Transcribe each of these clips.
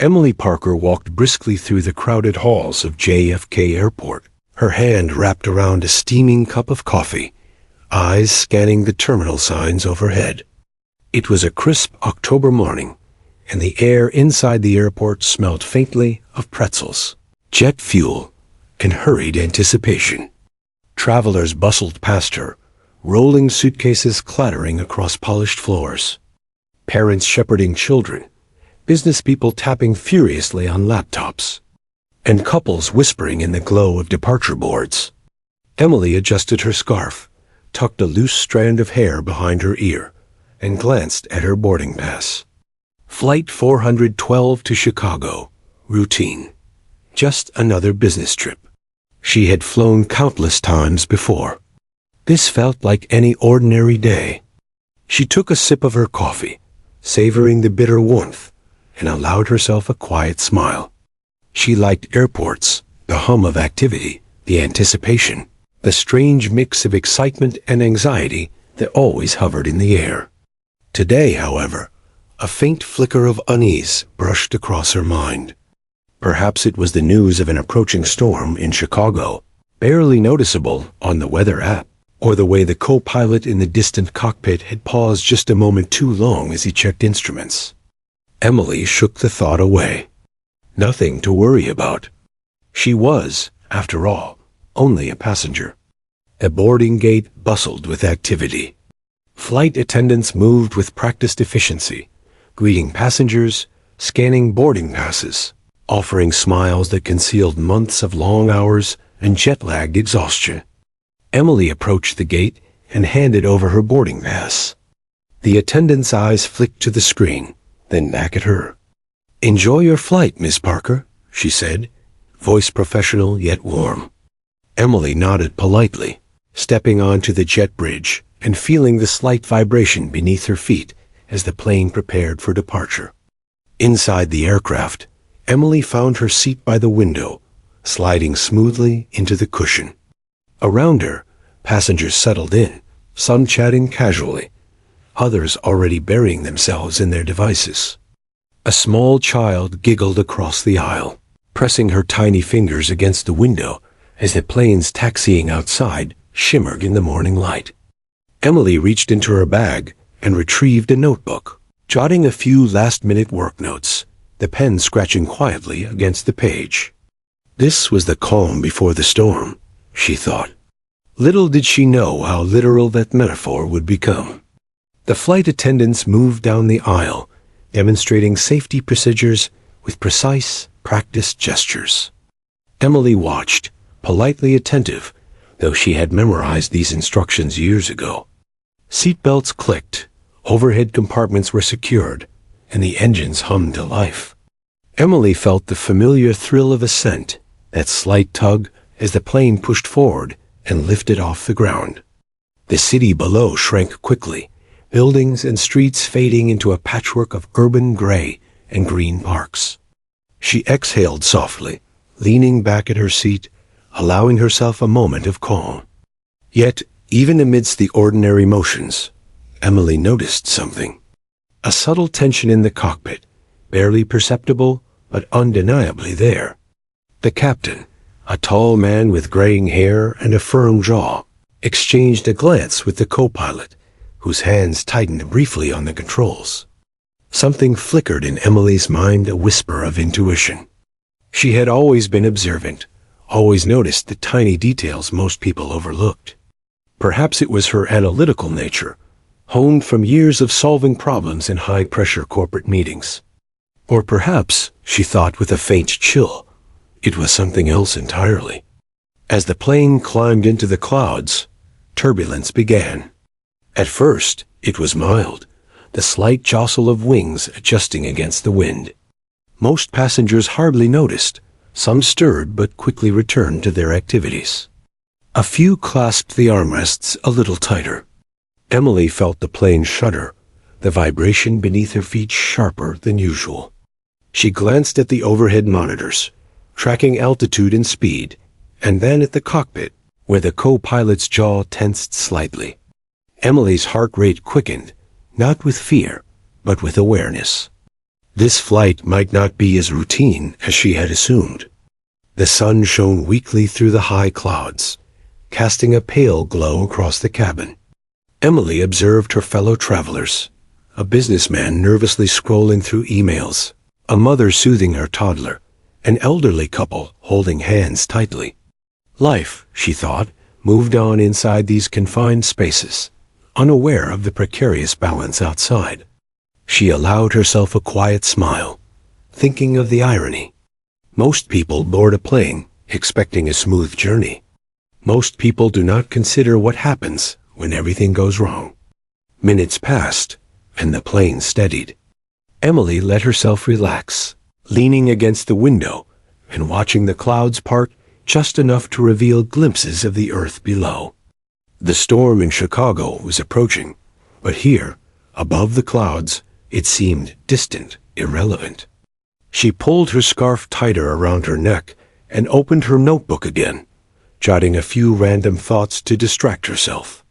Emily Parker walked briskly through the crowded halls of JFK Airport, her hand wrapped around a steaming cup of coffee, eyes scanning the terminal signs overhead. It was a crisp October morning, and the air inside the airport smelled faintly of pretzels, jet fuel, and hurried anticipation. Travelers bustled past her, rolling suitcases clattering across polished floors. Parents shepherding children, business people tapping furiously on laptops, and couples whispering in the glow of departure boards. Emily adjusted her scarf, tucked a loose strand of hair behind her ear, and glanced at her boarding pass. Flight 412 to Chicago. Routine. Just another business trip. She had flown countless times before. This felt like any ordinary day. She took a sip of her coffee, savoring the bitter warmth, and allowed herself a quiet smile. She liked airports, the hum of activity, the anticipation, the strange mix of excitement and anxiety that always hovered in the air. Today, however, a faint flicker of unease brushed across her mind. Perhaps it was the news of an approaching storm in Chicago, barely noticeable on the weather app, or the way the co-pilot in the distant cockpit had paused just a moment too long as he checked instruments. Emily shook the thought away. Nothing to worry about. She was, after all, only a passenger. A boarding gate bustled with activity. Flight attendants moved with practiced efficiency, greeting passengers, scanning boarding passes, offering smiles that concealed months of long hours and jet-lagged exhaustion. Emily approached the gate and handed over her boarding pass. The attendant's eyes flicked to the screen, then back at her. "Enjoy your flight, Miss Parker," she said, voice professional yet warm. Emily nodded politely, stepping onto the jet bridge and feeling the slight vibration beneath her feet as the plane prepared for departure. Inside the aircraft, Emily found her seat by the window, sliding smoothly into the cushion. Around her, passengers settled in, some chatting casually, others already burying themselves in their devices. A small child giggled across the aisle, pressing her tiny fingers against the window as the planes taxiing outside shimmered in the morning light. Emily reached into her bag and retrieved a notebook, jotting a few last-minute work notes, the pen scratching quietly against the page. This was the calm before the storm, she thought. Little did she know how literal that metaphor would become. The flight attendants moved down the aisle, demonstrating safety procedures with precise, practiced gestures. Emily watched, politely attentive, though she had memorized these instructions years ago. Seatbelts clicked, overhead compartments were secured, and the engines hummed to life. Emily felt the familiar thrill of ascent, that slight tug as the plane pushed forward and lifted off the ground. The city below shrank quickly, buildings and streets fading into a patchwork of urban gray and green parks. She exhaled softly, leaning back at her seat, allowing herself a moment of calm. Yet, even amidst the ordinary motions, Emily noticed something. A subtle tension in the cockpit, barely perceptible, but undeniably there. The captain, a tall man with graying hair and a firm jaw, exchanged a glance with the co-pilot, whose hands tightened briefly on the controls. Something flickered in Emily's mind, a whisper of intuition. She had always been observant, always noticed the tiny details most people overlooked. Perhaps it was her analytical nature, honed from years of solving problems in high-pressure corporate meetings. Or perhaps, she thought with a faint chill, it was something else entirely. As the plane climbed into the clouds, turbulence began. At first, it was mild, the slight jostle of wings adjusting against the wind. Most passengers hardly noticed. Some stirred but quickly returned to their activities. A few clasped the armrests a little tighter. Emily felt the plane shudder, the vibration beneath her feet sharper than usual. She glanced at the overhead monitors, tracking altitude and speed, and then at the cockpit, where the co-pilot's jaw tensed slightly. Emily's heart rate quickened, not with fear, but with awareness. This flight might not be as routine as she had assumed. The sun shone weakly through the high clouds, casting a pale glow across the cabin. Emily observed her fellow travelers, a businessman nervously scrolling through emails, a mother soothing her toddler, an elderly couple holding hands tightly. Life, she thought, moved on inside these confined spaces, unaware of the precarious balance outside. She allowed herself a quiet smile, thinking of the irony. Most people board a plane, expecting a smooth journey. Most people do not consider what happens when everything goes wrong. Minutes passed, and the plane steadied. Emily let herself relax, leaning against the window and watching the clouds part just enough to reveal glimpses of the earth below. The storm in Chicago was approaching, but here, above the clouds, it seemed distant, irrelevant. She pulled her scarf tighter around her neck and opened her notebook again, jotting a few random thoughts to distract herself.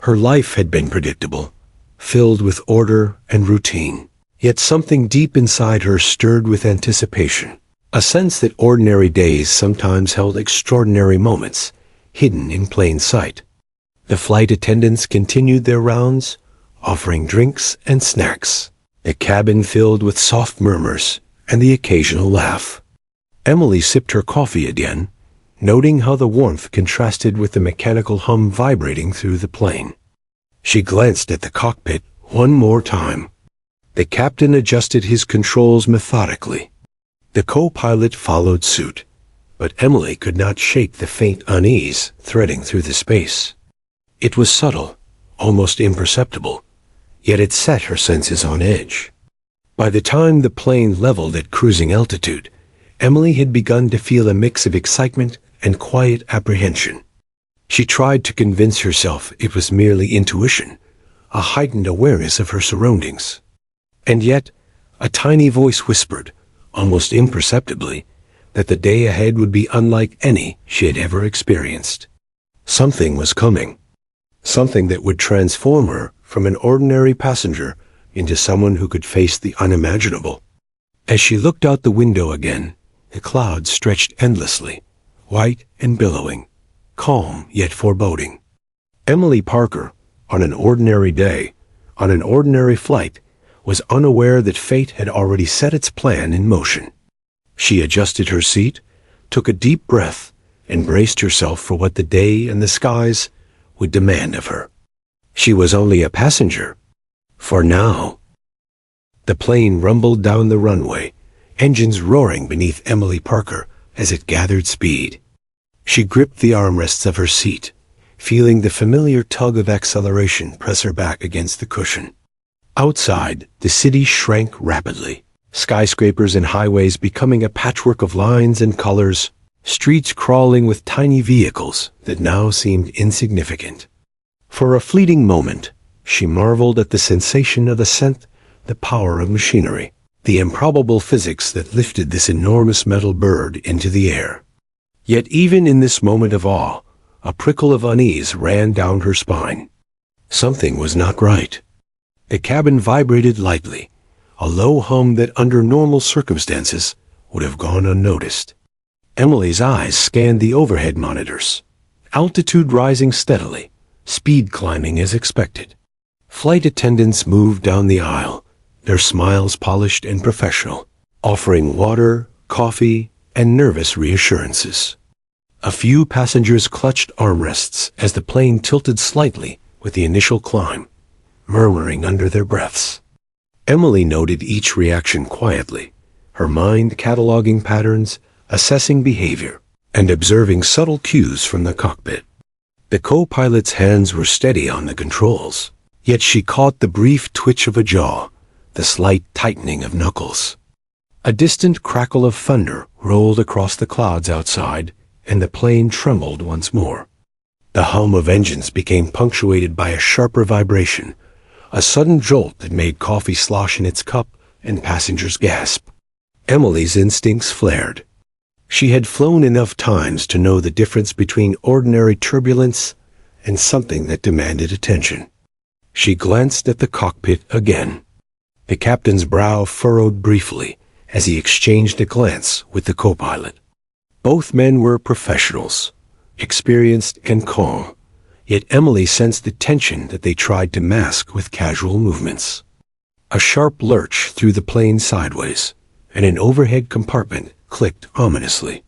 Her life had been predictable, filled with order and routine. Yet something deep inside her stirred with anticipation, a sense that ordinary days sometimes held extraordinary moments, hidden in plain sight. The flight attendants continued their rounds, offering drinks and snacks, the cabin filled with soft murmurs and the occasional laugh. Emily sipped her coffee again, noting how the warmth contrasted with the mechanical hum vibrating through the plane. She glanced at the cockpit one more time. The captain adjusted his controls methodically. The co-pilot followed suit, but Emily could not shake the faint unease threading through the space. It was subtle, almost imperceptible, yet it set her senses on edge. By the time the plane leveled at cruising altitude, Emily had begun to feel a mix of excitement and quiet apprehension. She tried to convince herself it was merely intuition, a heightened awareness of her surroundings. And yet, a tiny voice whispered, almost imperceptibly, that the day ahead would be unlike any she had ever experienced. Something was coming. Something that would transform her from an ordinary passenger into someone who could face the unimaginable. As she looked out the window again, the clouds stretched endlessly, white and billowing, calm yet foreboding. Emily Parker, on an ordinary day, on an ordinary flight, was unaware that fate had already set its plan in motion. She adjusted her seat, took a deep breath, and braced herself for what the day and the skies would demand of her. She was only a passenger. For now. The plane rumbled down the runway, engines roaring beneath Emily Parker as it gathered speed. She gripped the armrests of her seat, feeling the familiar tug of acceleration press her back against the cushion. Outside, the city shrank rapidly, skyscrapers and highways becoming a patchwork of lines and colors, streets crawling with tiny vehicles that now seemed insignificant. For a fleeting moment, she marveled at the sensation of the scent, the power of machinery, the improbable physics that lifted this enormous metal bird into the air. Yet even in this moment of awe, a prickle of unease ran down her spine. Something was not right. The cabin vibrated lightly, a low hum that under normal circumstances would have gone unnoticed. Emily's eyes scanned the overhead monitors. Altitude rising steadily, speed climbing as expected. Flight attendants moved down the aisle, their smiles polished and professional, offering water, coffee, and nervous reassurances. A few passengers clutched armrests as the plane tilted slightly with the initial climb, murmuring under their breaths. Emily noted each reaction quietly, her mind cataloging patterns, assessing behavior, and observing subtle cues from the cockpit. The co-pilot's hands were steady on the controls, yet she caught the brief twitch of a jaw, the slight tightening of knuckles. A distant crackle of thunder rolled across the clouds outside, and the plane trembled once more. The hum of engines became punctuated by a sharper vibration, a sudden jolt that made coffee slosh in its cup and passengers gasp. Emily's instincts flared. She had flown enough times to know the difference between ordinary turbulence and something that demanded attention. She glanced at the cockpit again. The captain's brow furrowed briefly as he exchanged a glance with the co-pilot. Both men were professionals, experienced and calm, yet Emily sensed the tension that they tried to mask with casual movements. A sharp lurch threw the plane sideways, and an overhead compartment clicked ominously.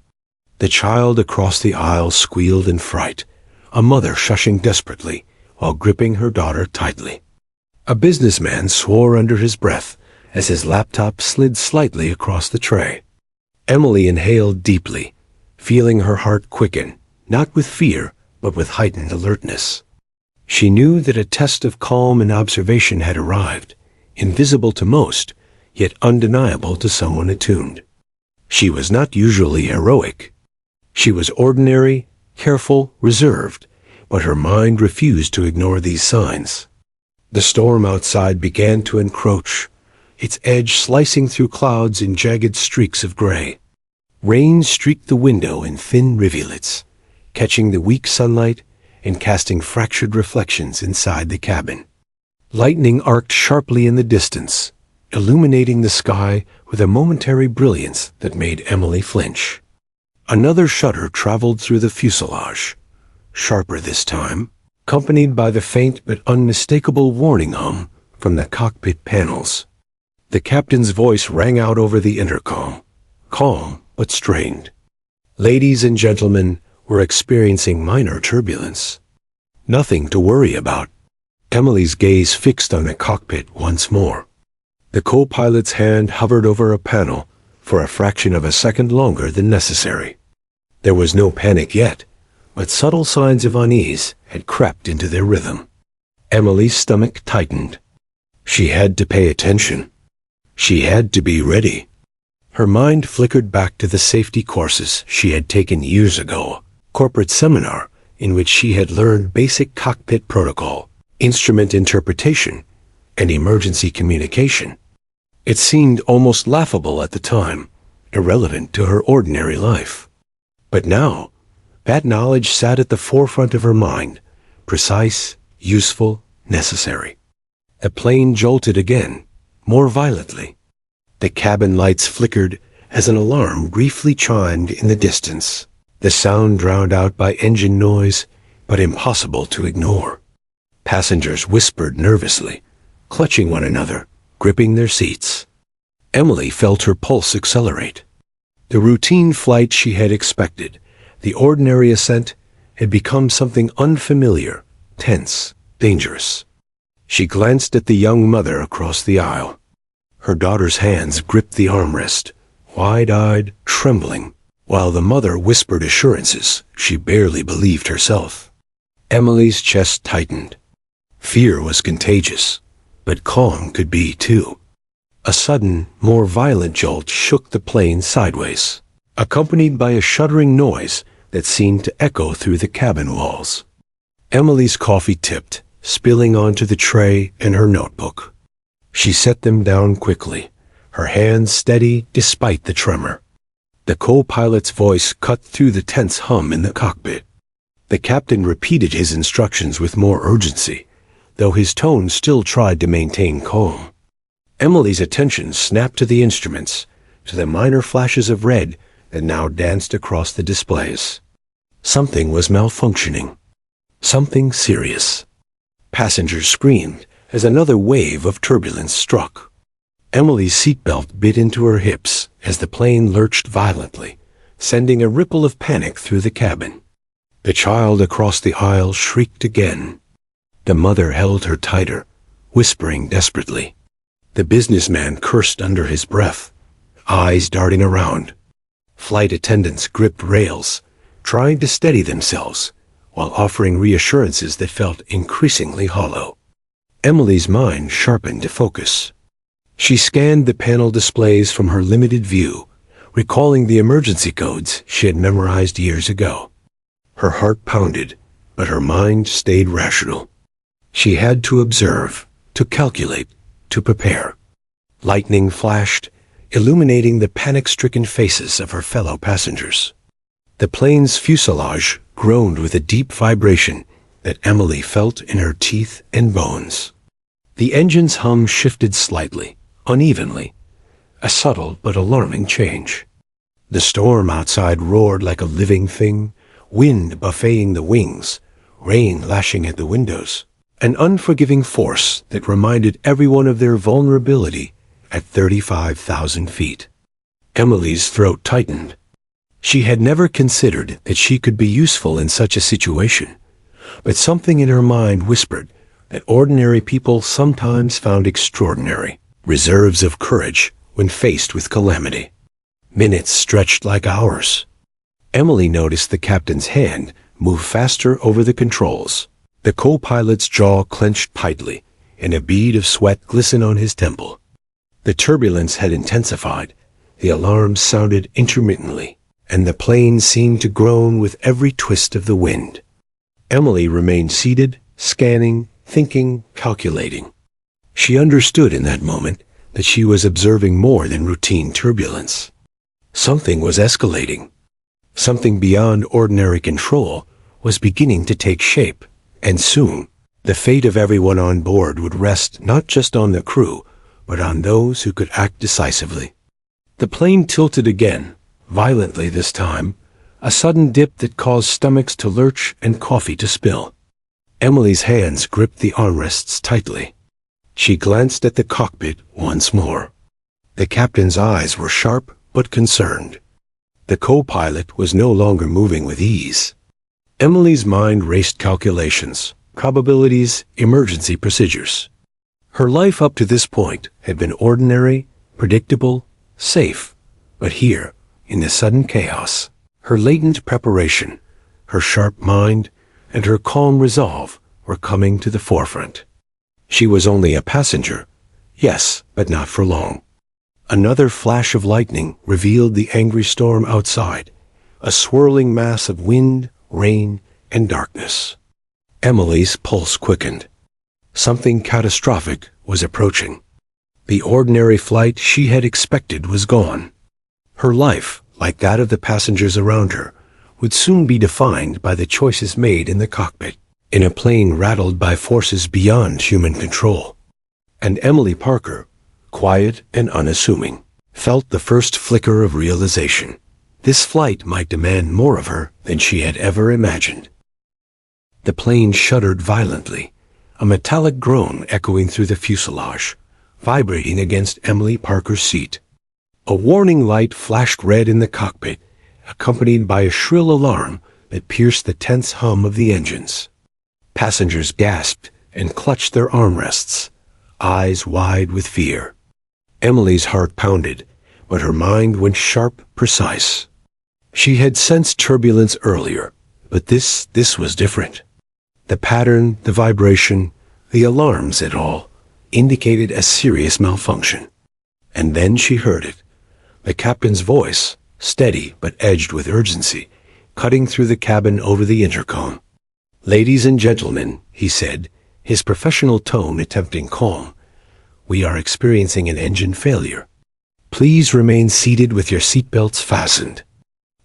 The child across the aisle squealed in fright, a mother shushing desperately while gripping her daughter tightly. A businessman swore under his breath as his laptop slid slightly across the tray. Emily inhaled deeply, feeling her heart quicken, not with fear, but with heightened alertness. She knew that a test of calm and observation had arrived, invisible to most, yet undeniable to someone attuned. She was not usually heroic. She was ordinary, careful, reserved, but her mind refused to ignore these signs. The storm outside began to encroach, its edge slicing through clouds in jagged streaks of gray. Rain streaked the window in thin rivulets, catching the weak sunlight and casting fractured reflections inside the cabin. Lightning arced sharply in the distance, illuminating the sky with a momentary brilliance that made Emily flinch. Another shudder traveled through the fuselage, sharper this time, accompanied by the faint but unmistakable warning hum from the cockpit panels. The captain's voice rang out over the intercom, calm but strained. Ladies and gentlemen, we're experiencing minor turbulence. Nothing to worry about. Emily's gaze fixed on the cockpit once more. The co-pilot's hand hovered over a panel for a fraction of a second longer than necessary. There was no panic yet, but subtle signs of unease had crept into their rhythm. Emily's stomach tightened. She had to pay attention. She had to be ready. Her mind flickered back to the safety courses she had taken years ago, corporate seminar in which she had learned basic cockpit protocol, instrument interpretation, and emergency communication. It seemed almost laughable at the time, irrelevant to her ordinary life. But now, that knowledge sat at the forefront of her mind, precise, useful, necessary. The plane jolted again, more violently. The cabin lights flickered as an alarm briefly chimed in the distance, the sound drowned out by engine noise, but impossible to ignore. Passengers whispered nervously, clutching one another, gripping their seats. Emily felt her pulse accelerate. The routine flight she had expected, the ordinary ascent, had become something unfamiliar, tense, dangerous. She glanced at the young mother across the aisle. Her daughter's hands gripped the armrest, wide-eyed, trembling, while the mother whispered assurances she barely believed herself. Emily's chest tightened. Fear was contagious, but calm could be too. A sudden, more violent jolt shook the plane sideways, accompanied by a shuddering noise that seemed to echo through the cabin walls. Emily's coffee tipped, spilling onto the tray and her notebook. She set them down quickly, her hands steady despite the tremor. The co-pilot's voice cut through the tense hum in the cockpit. The captain repeated his instructions with more urgency, though his tone still tried to maintain calm. Emily's attention snapped to the instruments, to the minor flashes of red that now danced across the displays. Something was malfunctioning. Something serious. Passengers screamed as another wave of turbulence struck. Emily's seatbelt bit into her hips as the plane lurched violently, sending a ripple of panic through the cabin. The child across the aisle shrieked again. The mother held her tighter, whispering desperately. The businessman cursed under his breath, eyes darting around. Flight attendants gripped rails, trying to steady themselves, while offering reassurances that felt increasingly hollow. Emily's mind sharpened to focus. She scanned the panel displays from her limited view, recalling the emergency codes she had memorized years ago. Her heart pounded, but her mind stayed rational. She had to observe, to calculate, to prepare. Lightning flashed, illuminating the panic-stricken faces of her fellow passengers. The plane's fuselage groaned with a deep vibration that Emily felt in her teeth and bones. The engine's hum shifted slightly, unevenly, a subtle but alarming change. The storm outside roared like a living thing, wind buffeting the wings, rain lashing at the windows, an unforgiving force that reminded everyone of their vulnerability at 35,000 feet. Emily's throat tightened. She had never considered that she could be useful in such a situation, but something in her mind whispered that ordinary people sometimes found extraordinary reserves of courage when faced with calamity. Minutes stretched like hours. Emily noticed the captain's hand move faster over the controls. The co-pilot's jaw clenched tightly, and a bead of sweat glistened on his temple. The turbulence had intensified. The alarms sounded intermittently, and the plane seemed to groan with every twist of the wind. Emily remained seated, scanning, thinking, calculating. She understood in that moment that she was observing more than routine turbulence. Something was escalating. Something beyond ordinary control was beginning to take shape, and soon the fate of everyone on board would rest not just on the crew, but on those who could act decisively. The plane tilted again, violently this time, a sudden dip that caused stomachs to lurch and coffee to spill. Emily's hands gripped the armrests tightly. She glanced at the cockpit once more. The captain's eyes were sharp but concerned. The co-pilot was no longer moving with ease. Emily's mind raced calculations, probabilities, emergency procedures. Her life up to this point had been ordinary, predictable, safe, but here, in the sudden chaos, her latent preparation, her sharp mind, and her calm resolve were coming to the forefront. She was only a passenger, yes, but not for long. Another flash of lightning revealed the angry storm outside, a swirling mass of wind, rain, and darkness. Emily's pulse quickened. Something catastrophic was approaching. The ordinary flight she had expected was gone. Her life, like that of the passengers around her, would soon be defined by the choices made in the cockpit, in a plane rattled by forces beyond human control. And Emily Parker, quiet and unassuming, felt the first flicker of realization. This flight might demand more of her than she had ever imagined. The plane shuddered violently, a metallic groan echoing through the fuselage, vibrating against Emily Parker's seat. A warning light flashed red in the cockpit, accompanied by a shrill alarm that pierced the tense hum of the engines. Passengers gasped and clutched their armrests, eyes wide with fear. Emily's heart pounded, but her mind went sharp, precise. She had sensed turbulence earlier, but this was different. The pattern, the vibration, the alarms, it all indicated a serious malfunction. And then she heard it. The captain's voice, steady but edged with urgency, cutting through the cabin over the intercom. "Ladies and gentlemen," he said, his professional tone attempting calm, "we are experiencing an engine failure. Please remain seated with your seatbelts fastened.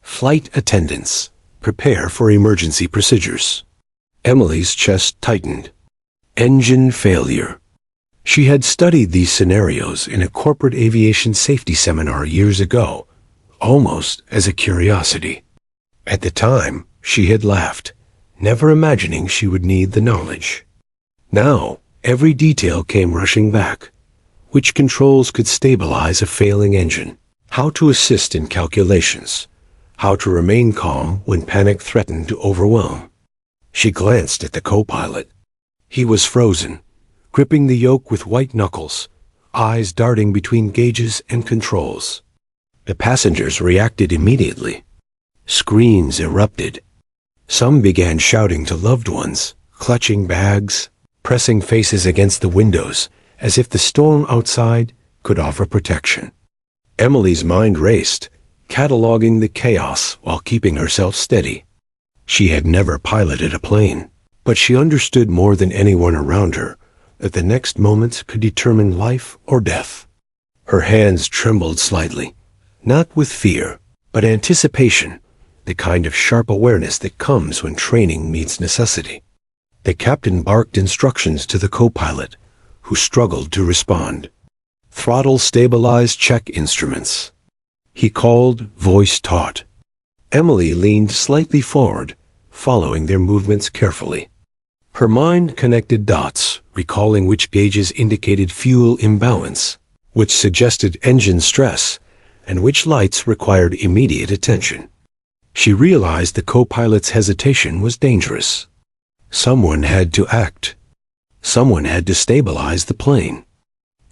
Flight attendants, prepare for emergency procedures." Emily's chest tightened. Engine failure. She had studied these scenarios in a corporate aviation safety seminar years ago, almost as a curiosity. At the time, she had laughed, never imagining she would need the knowledge. Now, every detail came rushing back. Which controls could stabilize a failing engine? How to assist in calculations? How to remain calm when panic threatened to overwhelm? She glanced at the co-pilot. He was frozen, gripping the yoke with white knuckles, eyes darting between gauges and controls. The passengers reacted immediately. Screams erupted. Some began shouting to loved ones, clutching bags, pressing faces against the windows, as if the storm outside could offer protection. Emily's mind raced, cataloging the chaos while keeping herself steady. She had never piloted a plane, but she understood more than anyone around her that the next moments could determine life or death. Her hands trembled slightly, not with fear, but anticipation, the kind of sharp awareness that comes when training meets necessity. The captain barked instructions to the co-pilot, who struggled to respond. Throttle stabilized check instruments. He called, voice taut. Emily leaned slightly forward, following their movements carefully. Her mind connected dots, recalling which gauges indicated fuel imbalance, which suggested engine stress, and which lights required immediate attention. She realized the co-pilot's hesitation was dangerous. Someone had to act. Someone had to stabilize the plane.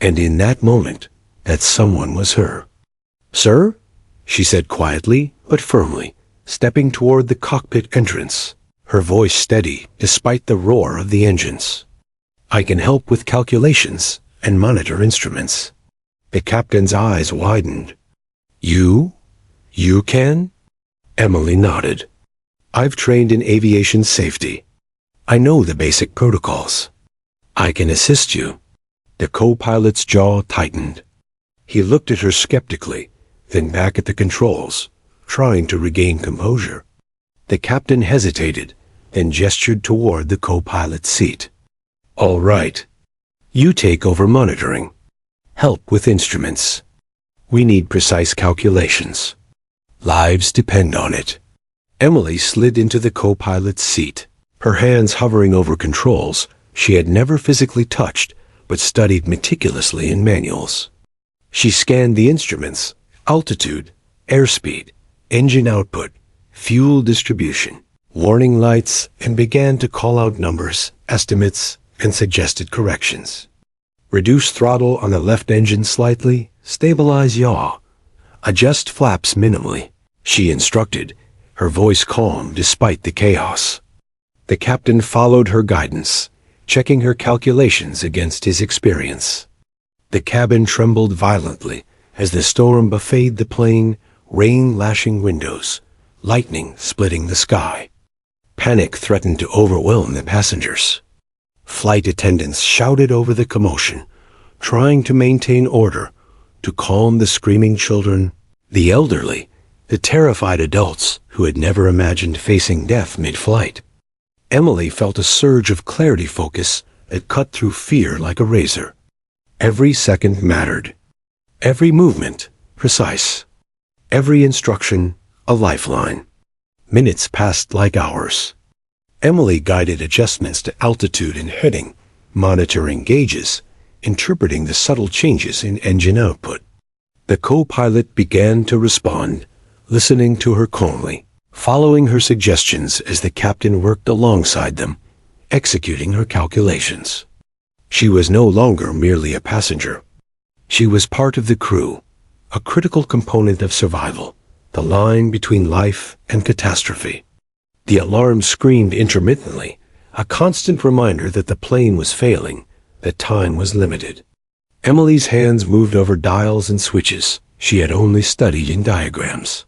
And in that moment, that someone was her. "Sir?" she said quietly but firmly, stepping toward the cockpit entrance, her voice steady despite the roar of the engines. "I can help with calculations and monitor instruments." The captain's eyes widened. "You? You can?" Emily nodded. "I've trained in aviation safety. I know the basic protocols. I can assist you." The co-pilot's jaw tightened. He looked at her skeptically, then back at the controls, trying to regain composure. The captain hesitated, then gestured toward the co-pilot's seat. "All right. You take over monitoring. Help with instruments. We need precise calculations. Lives depend on it." Emily slid into the co-pilot's seat, her hands hovering over controls she had never physically touched but studied meticulously in manuals. She scanned the instruments: altitude, airspeed, engine output, fuel distribution, warning lights, and began to call out numbers, estimates, and suggested corrections. "Reduce throttle on the left engine slightly, stabilize yaw. Adjust flaps minimally," she instructed, her voice calm despite the chaos. The captain followed her guidance, checking her calculations against his experience. The cabin trembled violently as the storm buffeted the plane, rain lashing windows, lightning splitting the sky. Panic threatened to overwhelm the passengers. Flight attendants shouted over the commotion, trying to maintain order, to calm the screaming children, the elderly, the terrified adults who had never imagined facing death mid-flight. Emily felt a surge of clarity focus that cut through fear like a razor. Every second mattered. Every movement, precise. Every instruction, a lifeline. Minutes passed like hours. Emily guided adjustments to altitude and heading, monitoring gauges, interpreting the subtle changes in engine output. The co-pilot began to respond, listening to her calmly, following her suggestions as the captain worked alongside them, executing her calculations. She was no longer merely a passenger. She was part of the crew, a critical component of survival, the line between life and catastrophe. The alarm screamed intermittently, a constant reminder that the plane was failing, that time was limited. Emily's hands moved over dials and switches she had only studied in diagrams.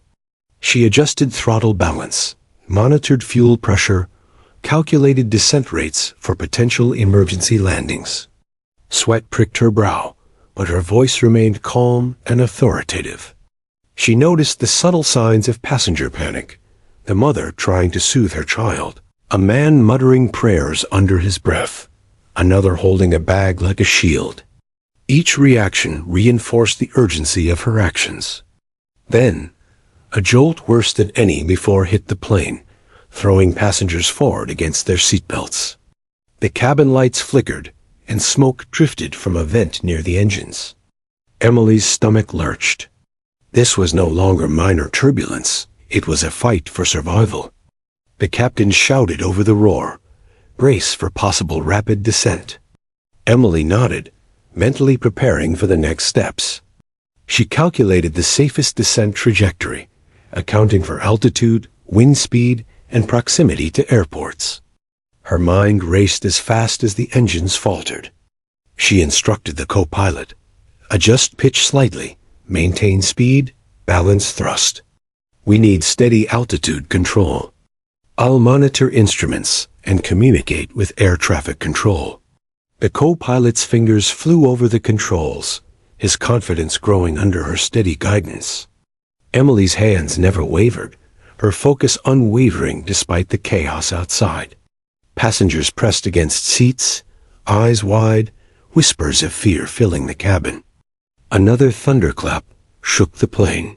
She adjusted throttle balance, monitored fuel pressure, calculated descent rates for potential emergency landings. Sweat pricked her brow, but her voice remained calm and authoritative. She noticed the subtle signs of passenger panic, the mother trying to soothe her child, a man muttering prayers under his breath, another holding a bag like a shield. Each reaction reinforced the urgency of her actions. Then, a jolt worse than any before hit the plane, throwing passengers forward against their seatbelts. The cabin lights flickered, and smoke drifted from a vent near the engines. Emily's stomach lurched. This was no longer minor turbulence. It was a fight for survival. The captain shouted over the roar, "Brace for possible rapid descent." Emily nodded, mentally preparing for the next steps. She calculated the safest descent trajectory, accounting for altitude, wind speed, and proximity to airports. Her mind raced as fast as the engines faltered. She instructed the co-pilot, "Adjust pitch slightly, maintain speed, balance thrust. We need steady altitude control. I'll monitor instruments and communicate with air traffic control." The co-pilot's fingers flew over the controls, his confidence growing under her steady guidance. Emily's hands never wavered, her focus unwavering despite the chaos outside. Passengers pressed against seats, eyes wide, whispers of fear filling the cabin. Another thunderclap shook the plane.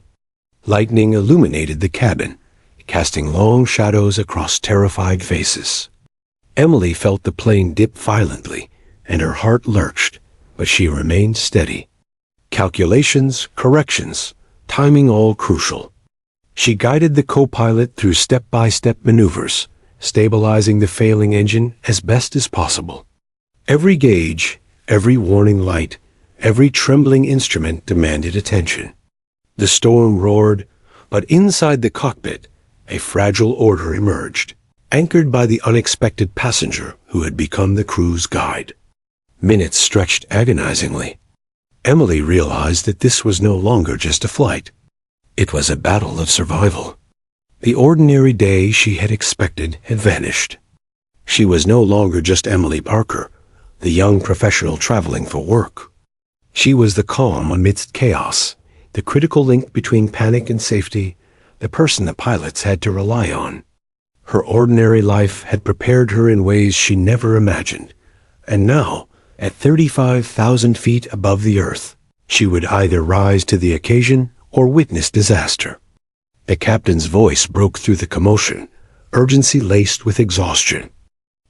Lightning illuminated the cabin, casting long shadows across terrified faces. Emily felt the plane dip violently, and her heart lurched, but she remained steady. Calculations, corrections, timing all crucial. She guided the co-pilot through step-by-step maneuvers, stabilizing the failing engine as best as possible. Every gauge, every warning light, every trembling instrument demanded attention. The storm roared, but inside the cockpit, a fragile order emerged, anchored by the unexpected passenger who had become the crew's guide. Minutes stretched agonizingly. Emily realized that this was no longer just a flight. It was a battle of survival. The ordinary day she had expected had vanished. She was no longer just Emily Parker, the young professional traveling for work. She was the calm amidst chaos, the critical link between panic and safety, the person the pilots had to rely on. Her ordinary life had prepared her in ways she never imagined, and now, at 35,000 feet above the earth, she would either rise to the occasion or witness disaster. The captain's voice broke through the commotion, urgency laced with exhaustion.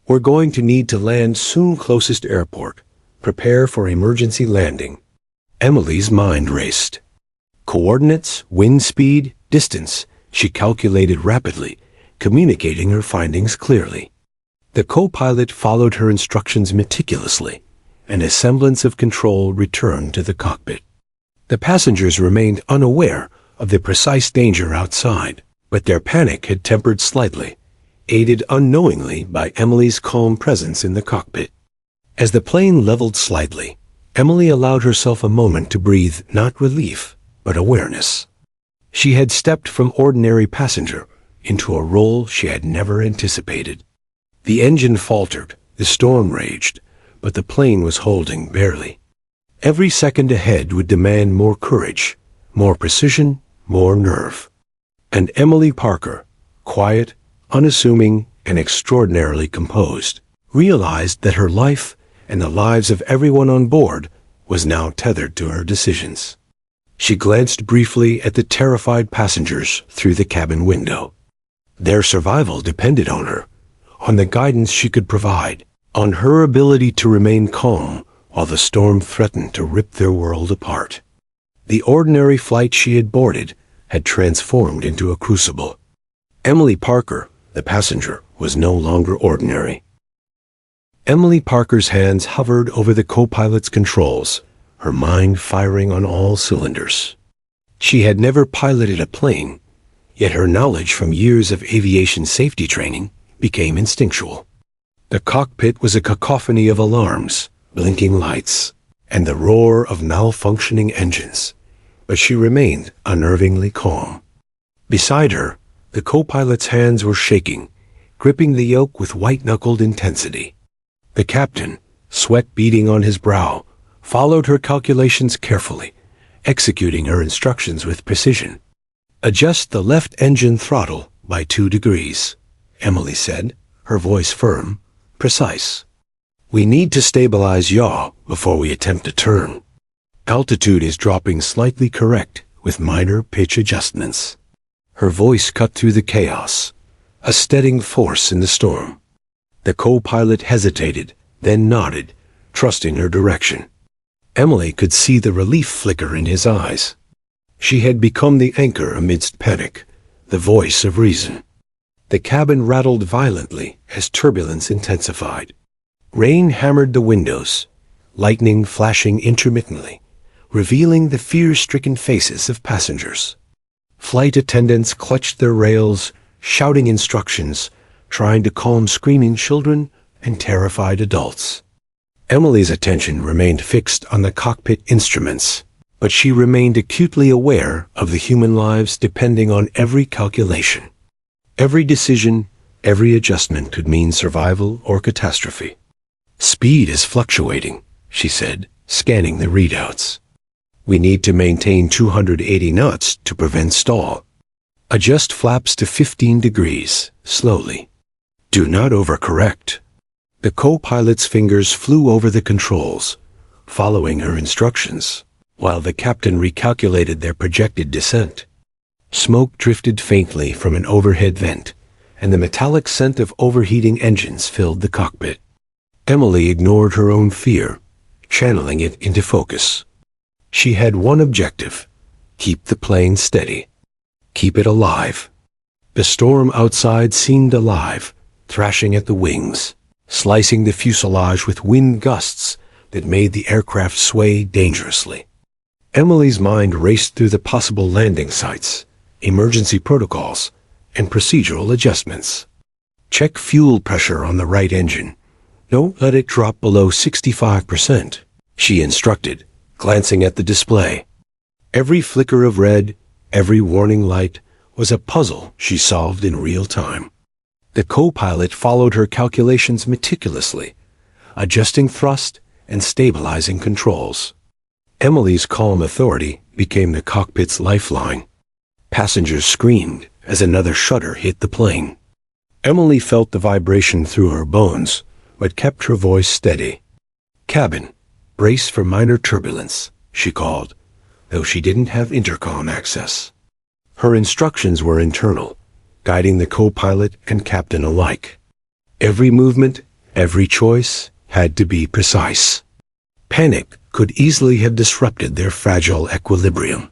"We're going to need to land soon, closest airport. Prepare for emergency landing." Emily's mind raced. Coordinates, wind speed, distance, she calculated rapidly, communicating her findings clearly. The co-pilot followed her instructions meticulously, and a semblance of control returned to the cockpit. The passengers remained unaware of the precise danger outside, but their panic had tempered slightly, aided unknowingly by Emily's calm presence in the cockpit. As the plane leveled slightly, Emily allowed herself a moment to breathe not relief, but awareness. She had stepped from ordinary passenger into a role she had never anticipated. The engine faltered, the storm raged, but the plane was holding barely. Every second ahead would demand more courage, more precision, more nerve. And Emily Parker, quiet, unassuming, and extraordinarily composed, realized that her life and the lives of everyone on board was now tethered to her decisions. She glanced briefly at the terrified passengers through the cabin window. Their survival depended on her, on the guidance she could provide, on her ability to remain calm while the storm threatened to rip their world apart. The ordinary flight she had boarded had transformed into a crucible. Emily Parker, the passenger, was no longer ordinary. Emily Parker's hands hovered over the co-pilot's controls, her mind firing on all cylinders. She had never piloted a plane, yet her knowledge from years of aviation safety training became instinctual. The cockpit was a cacophony of alarms, blinking lights, and the roar of malfunctioning engines, but she remained unnervingly calm. Beside her, the co-pilot's hands were shaking, gripping the yoke with white-knuckled intensity. The captain, sweat beading on his brow, followed her calculations carefully, executing her instructions with precision. "Adjust the left engine throttle by 2 degrees, Emily said, her voice firm, precise. "We need to stabilize yaw before we attempt a turn. Altitude is dropping slightly correct with minor pitch adjustments." Her voice cut through the chaos, a steadying force in the storm. The co-pilot hesitated, then nodded, trusting her direction. Emily could see the relief flicker in his eyes. She had become the anchor amidst panic, the voice of reason. The cabin rattled violently as turbulence intensified. Rain hammered the windows, lightning flashing intermittently, revealing the fear-stricken faces of passengers. Flight attendants clutched their rails, shouting instructions, trying to calm screaming children and terrified adults. Emily's attention remained fixed on the cockpit instruments, but she remained acutely aware of the human lives depending on every calculation. Every decision, every adjustment could mean survival or catastrophe. "Speed is fluctuating," she said, scanning the readouts. "We need to maintain 280 knots to prevent stall. Adjust flaps to 15 degrees, slowly. Do not overcorrect." The co-pilot's fingers flew over the controls, following her instructions. while the captain recalculated their projected descent. Smoke drifted faintly from an overhead vent, and the metallic scent of overheating engines filled the cockpit. Emily ignored her own fear, channeling it into focus. She had one objective: keep the plane steady. Keep it alive. The storm outside seemed alive, thrashing at the wings, slicing the fuselage with wind gusts that made the aircraft sway dangerously. Emily's mind raced through the possible landing sites, emergency protocols, and procedural adjustments. Check fuel pressure on the right engine. Don't let it drop below 65%, she instructed, glancing at the display. Every flicker of red, every warning light, was a puzzle she solved in real time. The co-pilot followed her calculations meticulously, adjusting thrust and stabilizing controls. Emily's calm authority became the cockpit's lifeline. Passengers screamed as another shudder hit the plane. Emily felt the vibration through her bones, but kept her voice steady. "Cabin, brace for minor turbulence," she called, though she didn't have intercom access. Her instructions were internal, guiding the co-pilot and captain alike. Every movement, every choice, had to be precise. Panic could easily have disrupted their fragile equilibrium.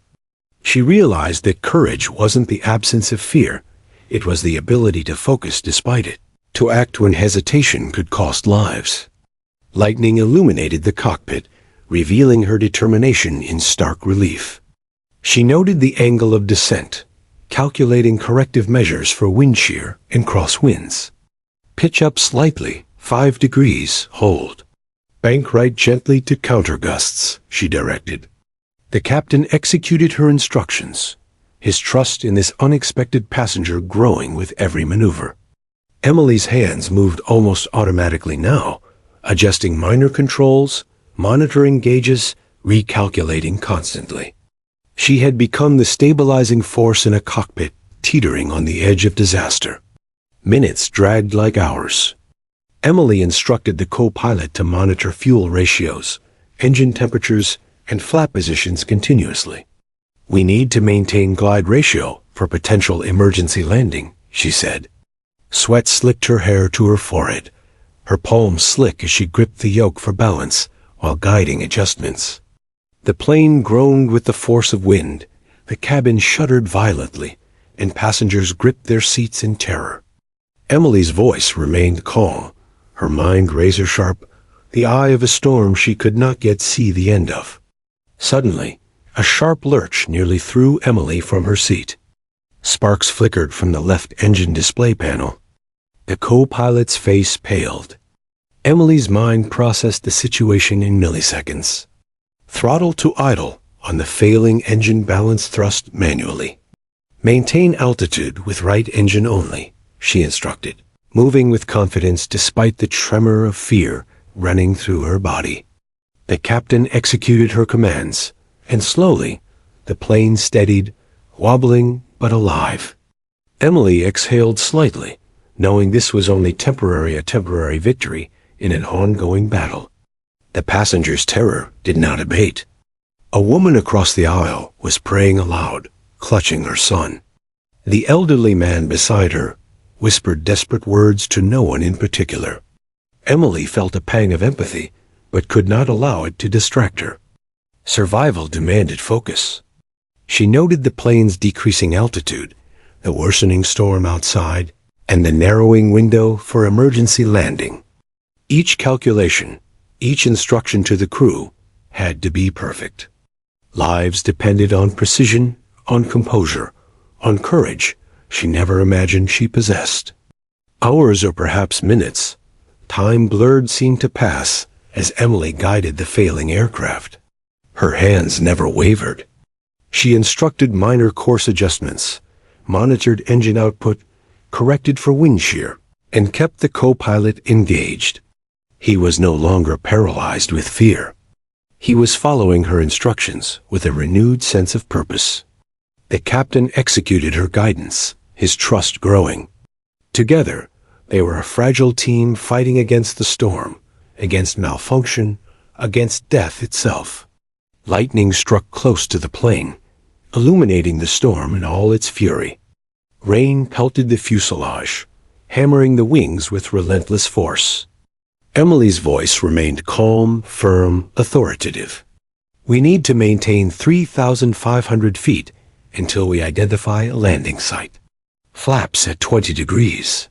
She realized that courage wasn't the absence of fear, it was the ability to focus despite it, to act when hesitation could cost lives. Lightning illuminated the cockpit, revealing her determination in stark relief. She noted the angle of descent, calculating corrective measures for wind shear and crosswinds. Pitch up slightly, 5 degrees, hold. Bank right gently to counter gusts, she directed. The captain executed her instructions, his trust in this unexpected passenger growing with every maneuver. Emily's hands moved almost automatically now, adjusting minor controls, monitoring gauges, recalculating constantly. She had become the stabilizing force in a cockpit teetering on the edge of disaster. Minutes dragged like hours. Emily instructed the co-pilot to monitor fuel ratios, engine temperatures, and flap positions continuously. "We need to maintain glide ratio for potential emergency landing," she said. Sweat slicked her hair to her forehead, her palms slick as she gripped the yoke for balance while guiding adjustments. The plane groaned with the force of wind, the cabin shuddered violently, and passengers gripped their seats in terror. Emily's voice remained calm, her mind razor-sharp, the eye of a storm she could not yet see the end of. Suddenly, a sharp lurch nearly threw Emily from her seat. Sparks flickered from the left engine display panel. The co-pilot's face paled. Emily's mind processed the situation in milliseconds. Throttle to idle on the failing engine balance thrust manually. Maintain altitude with right engine only, she instructed, moving with confidence despite the tremor of fear running through her body. The captain executed her commands, and slowly, the plane steadied, wobbling but alive. Emily exhaled slightly, knowing this was only a temporary victory in an ongoing battle. The passenger's terror did not abate. A woman across the aisle was praying aloud, clutching her son. The elderly man beside her whispered desperate words to no one in particular. Emily felt a pang of empathy, but could not allow it to distract her. Survival demanded focus. She noted the plane's decreasing altitude, the worsening storm outside, and the narrowing window for emergency landing. Each calculation, each instruction to the crew, had to be perfect. Lives depended on precision, on composure, on courage she never imagined she possessed. Hours or perhaps minutes, time blurred seemed to pass as Emily guided the failing aircraft. Her hands never wavered. She instructed minor course adjustments, monitored engine output, corrected for wind shear, and kept the co-pilot engaged. He was no longer paralyzed with fear. He was following her instructions with a renewed sense of purpose. The captain executed her guidance, his trust growing. Together, they were a fragile team fighting against the storm, against malfunction, against death itself. Lightning struck close to the plane, illuminating the storm in all its fury. Rain pelted the fuselage, hammering the wings with relentless force. Emily's voice remained calm, firm, authoritative. We need to maintain 3,500 feet until we identify a landing site. Flaps at 20 degrees.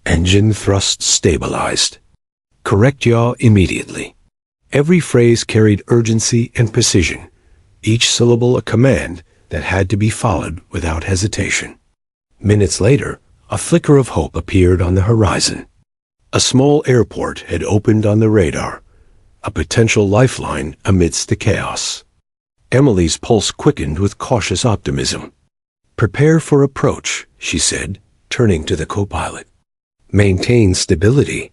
Engine thrust stabilized. Correct yaw immediately. Every phrase carried urgency and precision, each syllable a command that had to be followed without hesitation. Minutes later, a flicker of hope appeared on the horizon. A small airport had opened on the radar, a potential lifeline amidst the chaos. Emily's pulse quickened with cautious optimism. "Prepare for approach," she said, turning to the co-pilot. "Maintain stability.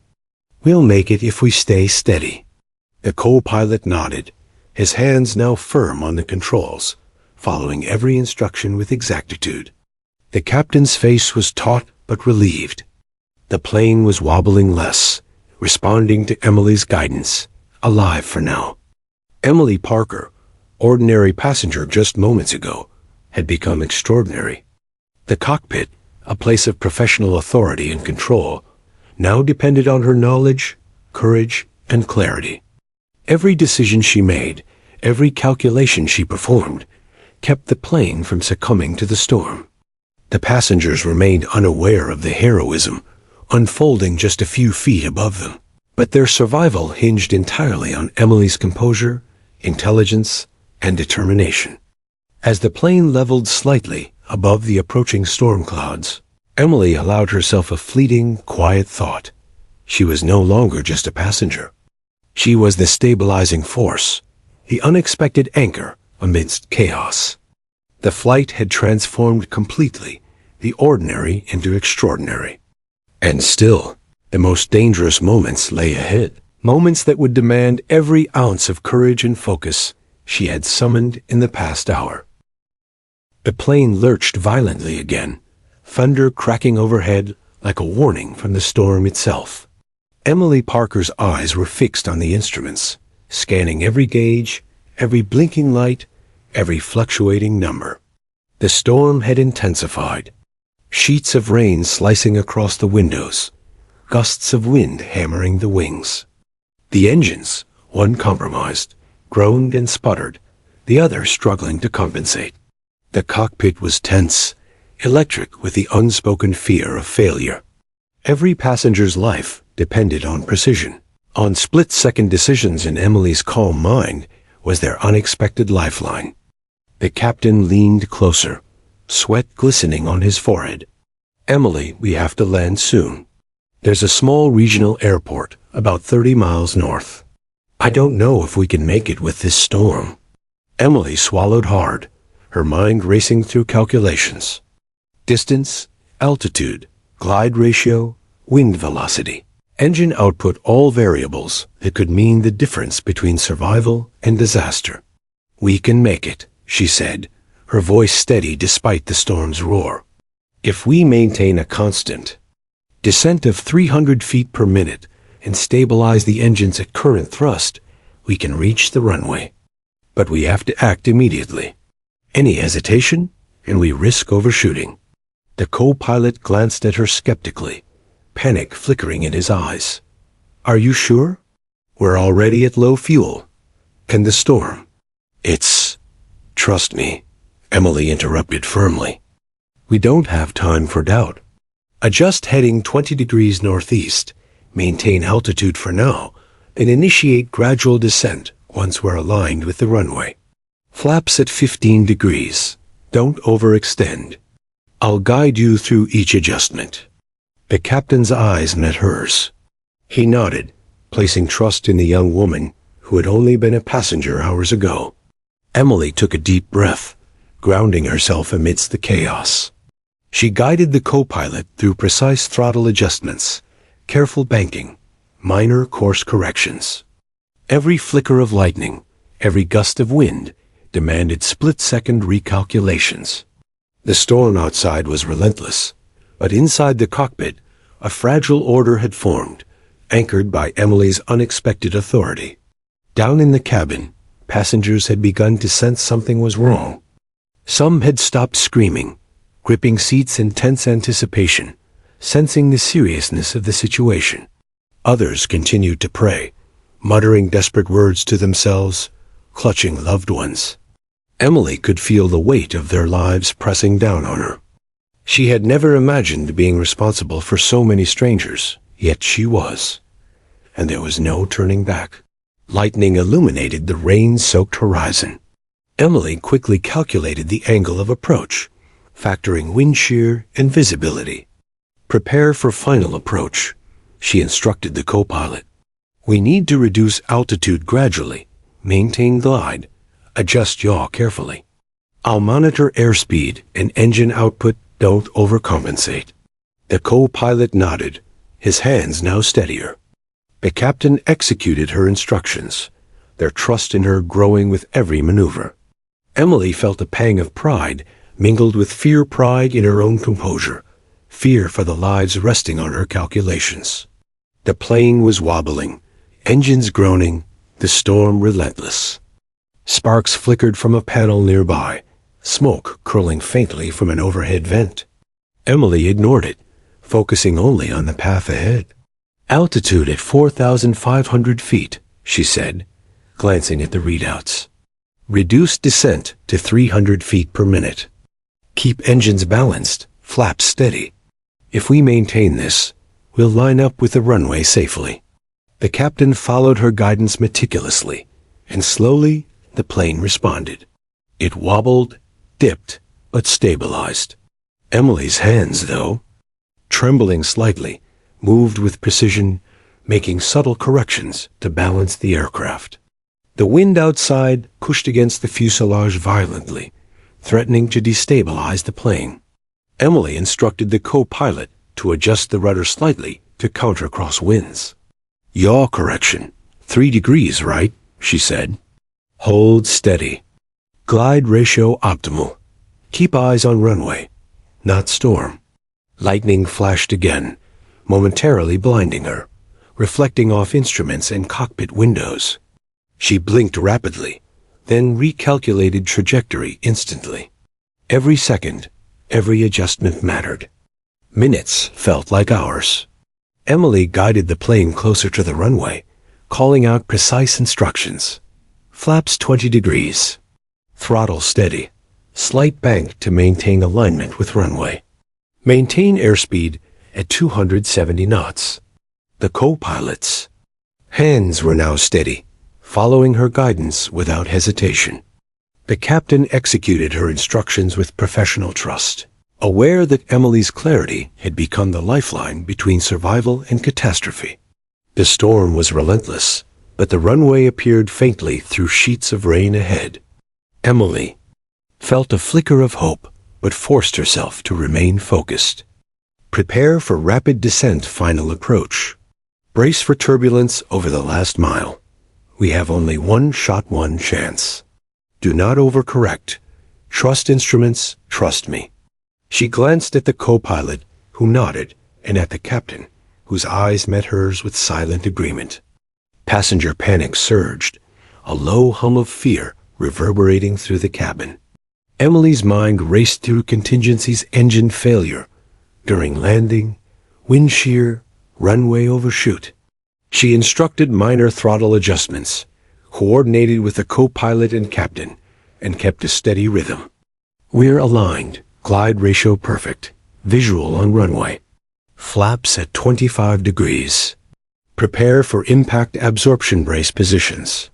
We'll make it if we stay steady." The co-pilot nodded, his hands now firm on the controls, following every instruction with exactitude. The captain's face was taut but relieved. The plane was wobbling less, responding to Emily's guidance, alive for now. Emily Parker, ordinary passenger just moments ago, had become extraordinary. The cockpit, a place of professional authority and control, now depended on her knowledge, courage, and clarity. Every decision she made, every calculation she performed, kept the plane from succumbing to the storm. The passengers remained unaware of the heroism unfolding just a few feet above them, but their survival hinged entirely on Emily's composure, intelligence, and determination. As the plane leveled slightly above the approaching storm clouds, Emily allowed herself a fleeting, quiet thought. She was no longer just a passenger. She was the stabilizing force, the unexpected anchor amidst chaos. The flight had transformed completely the ordinary into extraordinary. And still, the most dangerous moments lay ahead, moments that would demand every ounce of courage and focus she had summoned in the past hour. The plane lurched violently again, thunder cracking overhead like a warning from the storm itself. Emily Parker's eyes were fixed on the instruments, scanning every gauge, every blinking light, every fluctuating number. The storm had intensified. Sheets of rain slicing across the windows, gusts of wind hammering the wings. The engines, one compromised, groaned and sputtered, the other struggling to compensate. The cockpit was tense, electric with the unspoken fear of failure. Every passenger's life depended on precision. On split-second decisions in Emily's calm mind was their unexpected lifeline. The captain leaned closer, sweat glistening on his forehead. "Emily, we have to land soon. There's a small regional airport about 30 miles north. I don't know if we can make it with this storm." Emily swallowed hard, her mind racing through calculations. Distance, altitude, glide ratio, wind velocity, engine output, all variables that could mean the difference between survival and disaster. "We can make it," she said, her voice steady despite the storm's roar. "If we maintain a constant descent of 300 feet per minute and stabilize the engines at current thrust, we can reach the runway. But we have to act immediately. Any hesitation, and we risk overshooting." The co-pilot glanced at her skeptically, panic flickering in his eyes. "Are you sure? We're already at low fuel. And the storm. Trust me," Emily interrupted firmly. "We don't have time for doubt. Adjust heading 20 degrees northeast, maintain altitude for now, and initiate gradual descent once we're aligned with the runway. Flaps at 15 degrees. Don't overextend. I'll guide you through each adjustment." The captain's eyes met hers. He nodded, placing trust in the young woman who had only been a passenger hours ago. Emily took a deep breath, grounding herself amidst the chaos. She guided the co-pilot through precise throttle adjustments, careful banking, minor course corrections. Every flicker of lightning, every gust of wind, demanded split-second recalculations. The storm outside was relentless, but inside the cockpit, a fragile order had formed, anchored by Emily's unexpected authority. Down in the cabin, Passengers had begun to sense something was wrong. Some had stopped screaming, gripping seats in tense anticipation, sensing the seriousness of the situation. Others continued to pray, muttering desperate words to themselves, clutching loved ones. Emily could feel the weight of their lives pressing down on her. She had never imagined being responsible for so many strangers, yet she was. And there was no turning back. Lightning illuminated the rain-soaked horizon. Emily quickly calculated the angle of approach, factoring wind shear and visibility. "Prepare for final approach," she instructed the co-pilot. "We need to reduce altitude gradually, maintain glide, adjust yaw carefully. I'll monitor airspeed and engine output. Don't overcompensate." The co-pilot nodded, his hands now steadier. The captain executed her instructions, their trust in her growing with every maneuver. Emily felt a pang of pride mingled with pride in her own composure, fear for the lives resting on her calculations. The plane was wobbling, engines groaning, the storm relentless. Sparks flickered from a panel nearby, smoke curling faintly from an overhead vent. Emily ignored it, focusing only on the path ahead. "Altitude at 4,500 feet, she said, glancing at the readouts. "Reduce descent to 300 feet per minute. Keep engines balanced, flaps steady. If we maintain this, we'll line up with the runway safely." The captain followed her guidance meticulously, and slowly the plane responded. It wobbled, dipped, but stabilized. Emily's hands, though, trembling slightly, moved with precision, making subtle corrections to balance the aircraft. The wind outside pushed against the fuselage violently, threatening to destabilize the plane. Emily instructed the co-pilot to adjust the rudder slightly to counter crosswinds. "Yaw correction, 3 degrees, right?" she said. "Hold steady. Glide ratio optimal. Keep eyes on runway, not storm." Lightning flashed again, momentarily blinding her, reflecting off instruments and cockpit windows. She blinked rapidly, then recalculated trajectory instantly. Every second, every adjustment mattered. Minutes felt like hours. Emily guided the plane closer to the runway, calling out precise instructions. "Flaps 20 degrees. Throttle steady. Slight bank to maintain alignment with runway. Maintain airspeed at 270 knots. The co-pilot's hands were now steady, following her guidance without hesitation. The captain executed her instructions with professional trust, aware that Emily's clarity had become the lifeline between survival and catastrophe. The storm was relentless, but the runway appeared faintly through sheets of rain ahead. Emily felt a flicker of hope, but forced herself to remain focused. "Prepare for rapid descent final approach. Brace for turbulence over the last mile. We have only one shot, one chance. Do not overcorrect. Trust instruments, trust me." She glanced at the co-pilot, who nodded, and at the captain, whose eyes met hers with silent agreement. Passenger panic surged, a low hum of fear reverberating through the cabin. Emily's mind raced through contingencies: engine failure during landing, wind shear, runway overshoot. She instructed minor throttle adjustments, coordinated with the co-pilot and captain, and kept a steady rhythm. "We're aligned, glide ratio perfect, visual on runway. Flaps at 25 degrees. Prepare for impact absorption brace positions."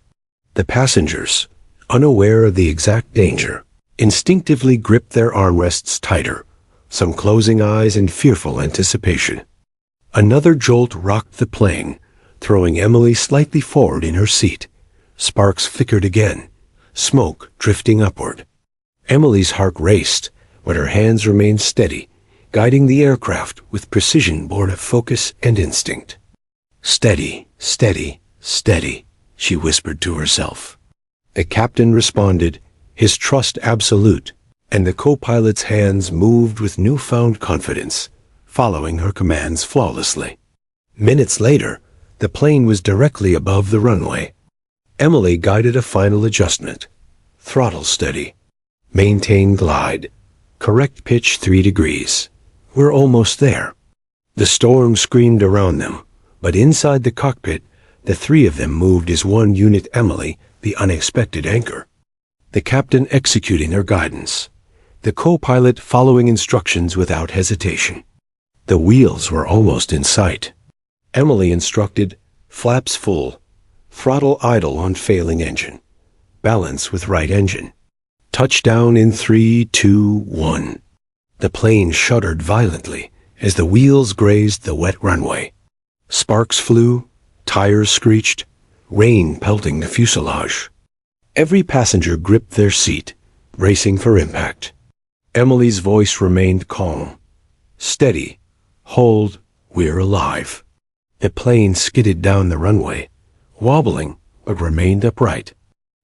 The passengers, unaware of the exact danger, instinctively gripped their armrests tighter, some closing eyes in fearful anticipation. Another jolt rocked the plane, throwing Emily slightly forward in her seat. Sparks flickered again, smoke drifting upward. Emily's heart raced, but her hands remained steady, guiding the aircraft with precision born of focus and instinct. "Steady, steady, steady," she whispered to herself. The captain responded, his trust absolute, and the co-pilot's hands moved with newfound confidence, following her commands flawlessly. Minutes later, the plane was directly above the runway. Emily guided a final adjustment. Throttle steady. Maintain glide. Correct pitch 3 degrees. We're almost there. The storm screamed around them, but inside the cockpit, the three of them moved as one unit. Emily, the unexpected anchor. The captain executing her guidance. The co-pilot following instructions without hesitation. The wheels were almost in sight. Emily instructed, flaps full, throttle idle on failing engine, balance with right engine. Touchdown in 3, 2, 1. The plane shuddered violently as the wheels grazed the wet runway. Sparks flew, tires screeched, rain pelting the fuselage. Every passenger gripped their seat, bracing for impact. Emily's voice remained calm. Steady. Hold. We're alive. The plane skidded down the runway, wobbling, but remained upright.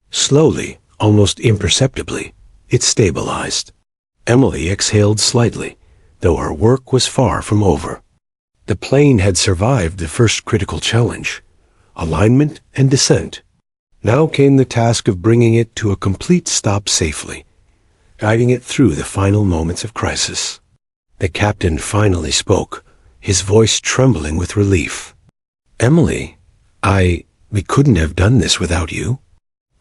Slowly, almost imperceptibly, it stabilized. Emily exhaled slightly, though her work was far from over. The plane had survived the first critical challenge, alignment and descent. Now came the task of bringing it to a complete stop safely, guiding it through the final moments of crisis. The captain finally spoke, his voice trembling with relief. Emily, we couldn't have done this without you.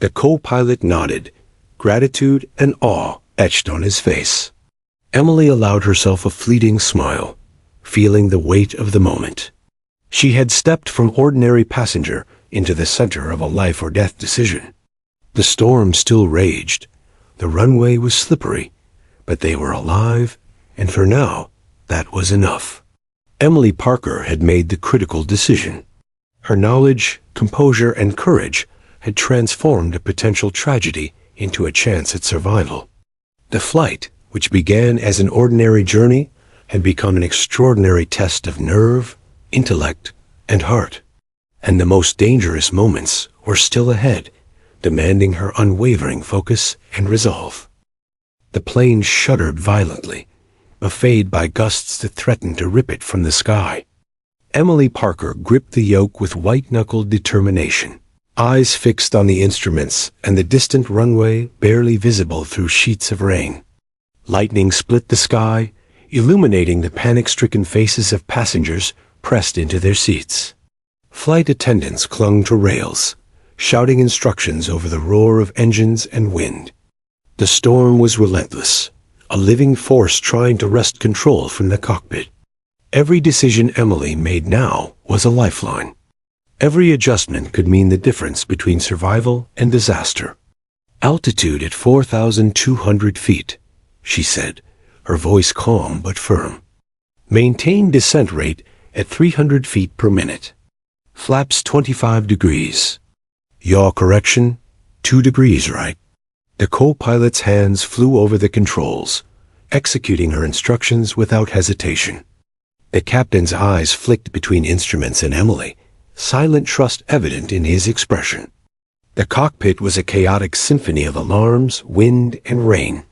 The co-pilot nodded, gratitude and awe etched on his face. Emily allowed herself a fleeting smile, feeling the weight of the moment. She had stepped from ordinary passenger into the center of a life-or-death decision. The storm still raged. The runway was slippery, but they were alive, and for now, that was enough. Emily Parker had made the critical decision. Her knowledge, composure, and courage had transformed a potential tragedy into a chance at survival. The flight, which began as an ordinary journey, had become an extraordinary test of nerve, intellect, and heart. And the most dangerous moments were still ahead, demanding her unwavering focus and resolve. The plane shuddered violently, buffeted by gusts that threatened to rip it from the sky. Emily Parker gripped the yoke with white-knuckled determination, eyes fixed on the instruments and the distant runway barely visible through sheets of rain. Lightning split the sky, illuminating the panic-stricken faces of passengers pressed into their seats. Flight attendants clung to rails, shouting instructions over the roar of engines and wind. The storm was relentless, a living force trying to wrest control from the cockpit. Every decision Emily made now was a lifeline. Every adjustment could mean the difference between survival and disaster. Altitude at 4,200 feet, she said, her voice calm but firm. Maintain descent rate at 300 feet per minute. Flaps 25 degrees. Yaw correction, 2 degrees right. The co-pilot's hands flew over the controls, executing her instructions without hesitation. The captain's eyes flicked between instruments and Emily, silent trust evident in his expression. The cockpit was a chaotic symphony of alarms, wind, and rain,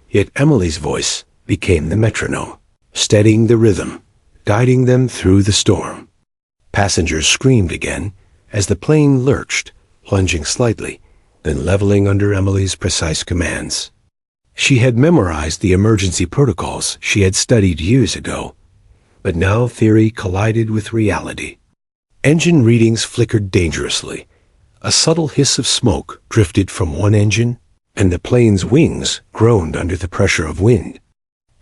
yet Emily's voice became the metronome, steadying the rhythm, guiding them through the storm. Passengers screamed again as the plane lurched, plunging slightly, then leveling under Emily's precise commands. She had memorized the emergency protocols she had studied years ago, but now theory collided with reality. Engine readings flickered dangerously. A subtle hiss of smoke drifted from one engine, and the plane's wings groaned under the pressure of wind.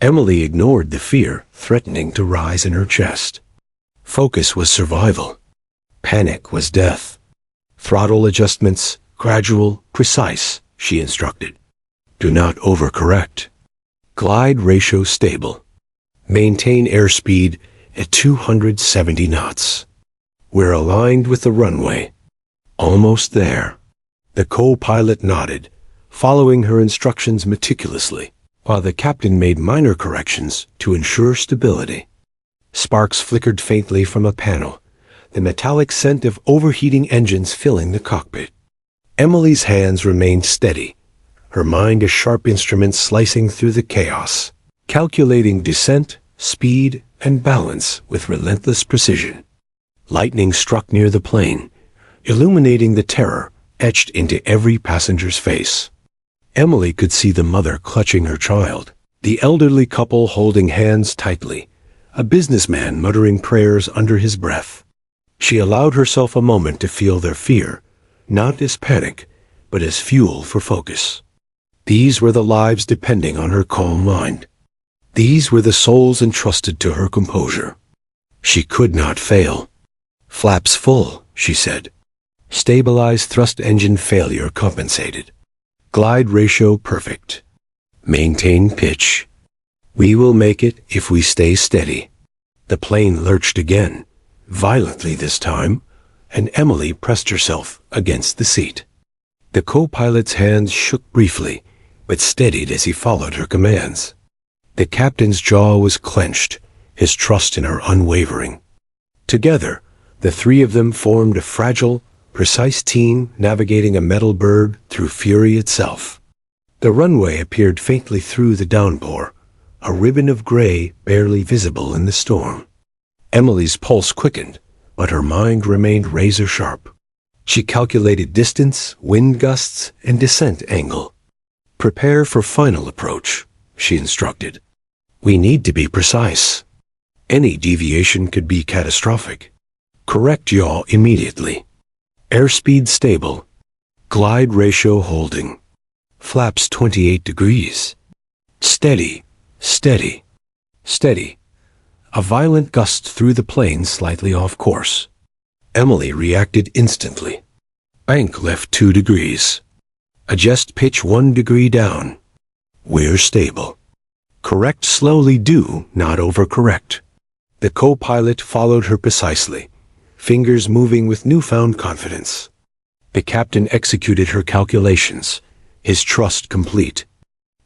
Emily ignored the fear threatening to rise in her chest. Focus was survival. Panic was death. Throttle adjustments, gradual, precise, she instructed. Do not overcorrect. Glide ratio stable. Maintain airspeed at 270 knots. We're aligned with the runway. Almost there. The co-pilot nodded, following her instructions meticulously, while the captain made minor corrections to ensure stability. Sparks flickered faintly from a panel, the metallic scent of overheating engines filling the cockpit. Emily's hands remained steady, her mind a sharp instrument slicing through the chaos, calculating descent, speed, and balance with relentless precision. Lightning struck near the plane, illuminating the terror etched into every passenger's face. Emily could see the mother clutching her child, the elderly couple holding hands tightly, a businessman muttering prayers under his breath. She allowed herself a moment to feel their fear, not as panic, but as fuel for focus. These were the lives depending on her calm mind. These were the souls entrusted to her composure. She could not fail. "Flaps full," she said. "Stabilize thrust engine failure compensated. Glide ratio perfect. Maintain pitch. We will make it if we stay steady." The plane lurched again, violently this time, and Emily pressed herself against the seat. The co-pilot's hands shook briefly, but steadied as he followed her commands. The captain's jaw was clenched, his trust in her unwavering. Together, the three of them formed a fragile, precise team navigating a metal bird through fury itself. The runway appeared faintly through the downpour, a ribbon of gray barely visible in the storm. Emily's pulse quickened, but her mind remained razor-sharp. She calculated distance, wind gusts, and descent angle. "Prepare for final approach," she instructed. "We need to be precise. Any deviation could be catastrophic. Correct yaw immediately. Airspeed stable. Glide ratio holding. Flaps 28 degrees. Steady, steady, steady." A violent gust threw the plane slightly off course. Emily reacted instantly. "Bank left 2 degrees. Adjust pitch 1 degree down. We're stable. Correct slowly, do not overcorrect." The co-pilot followed her precisely, fingers moving with newfound confidence. The captain executed her calculations, his trust complete.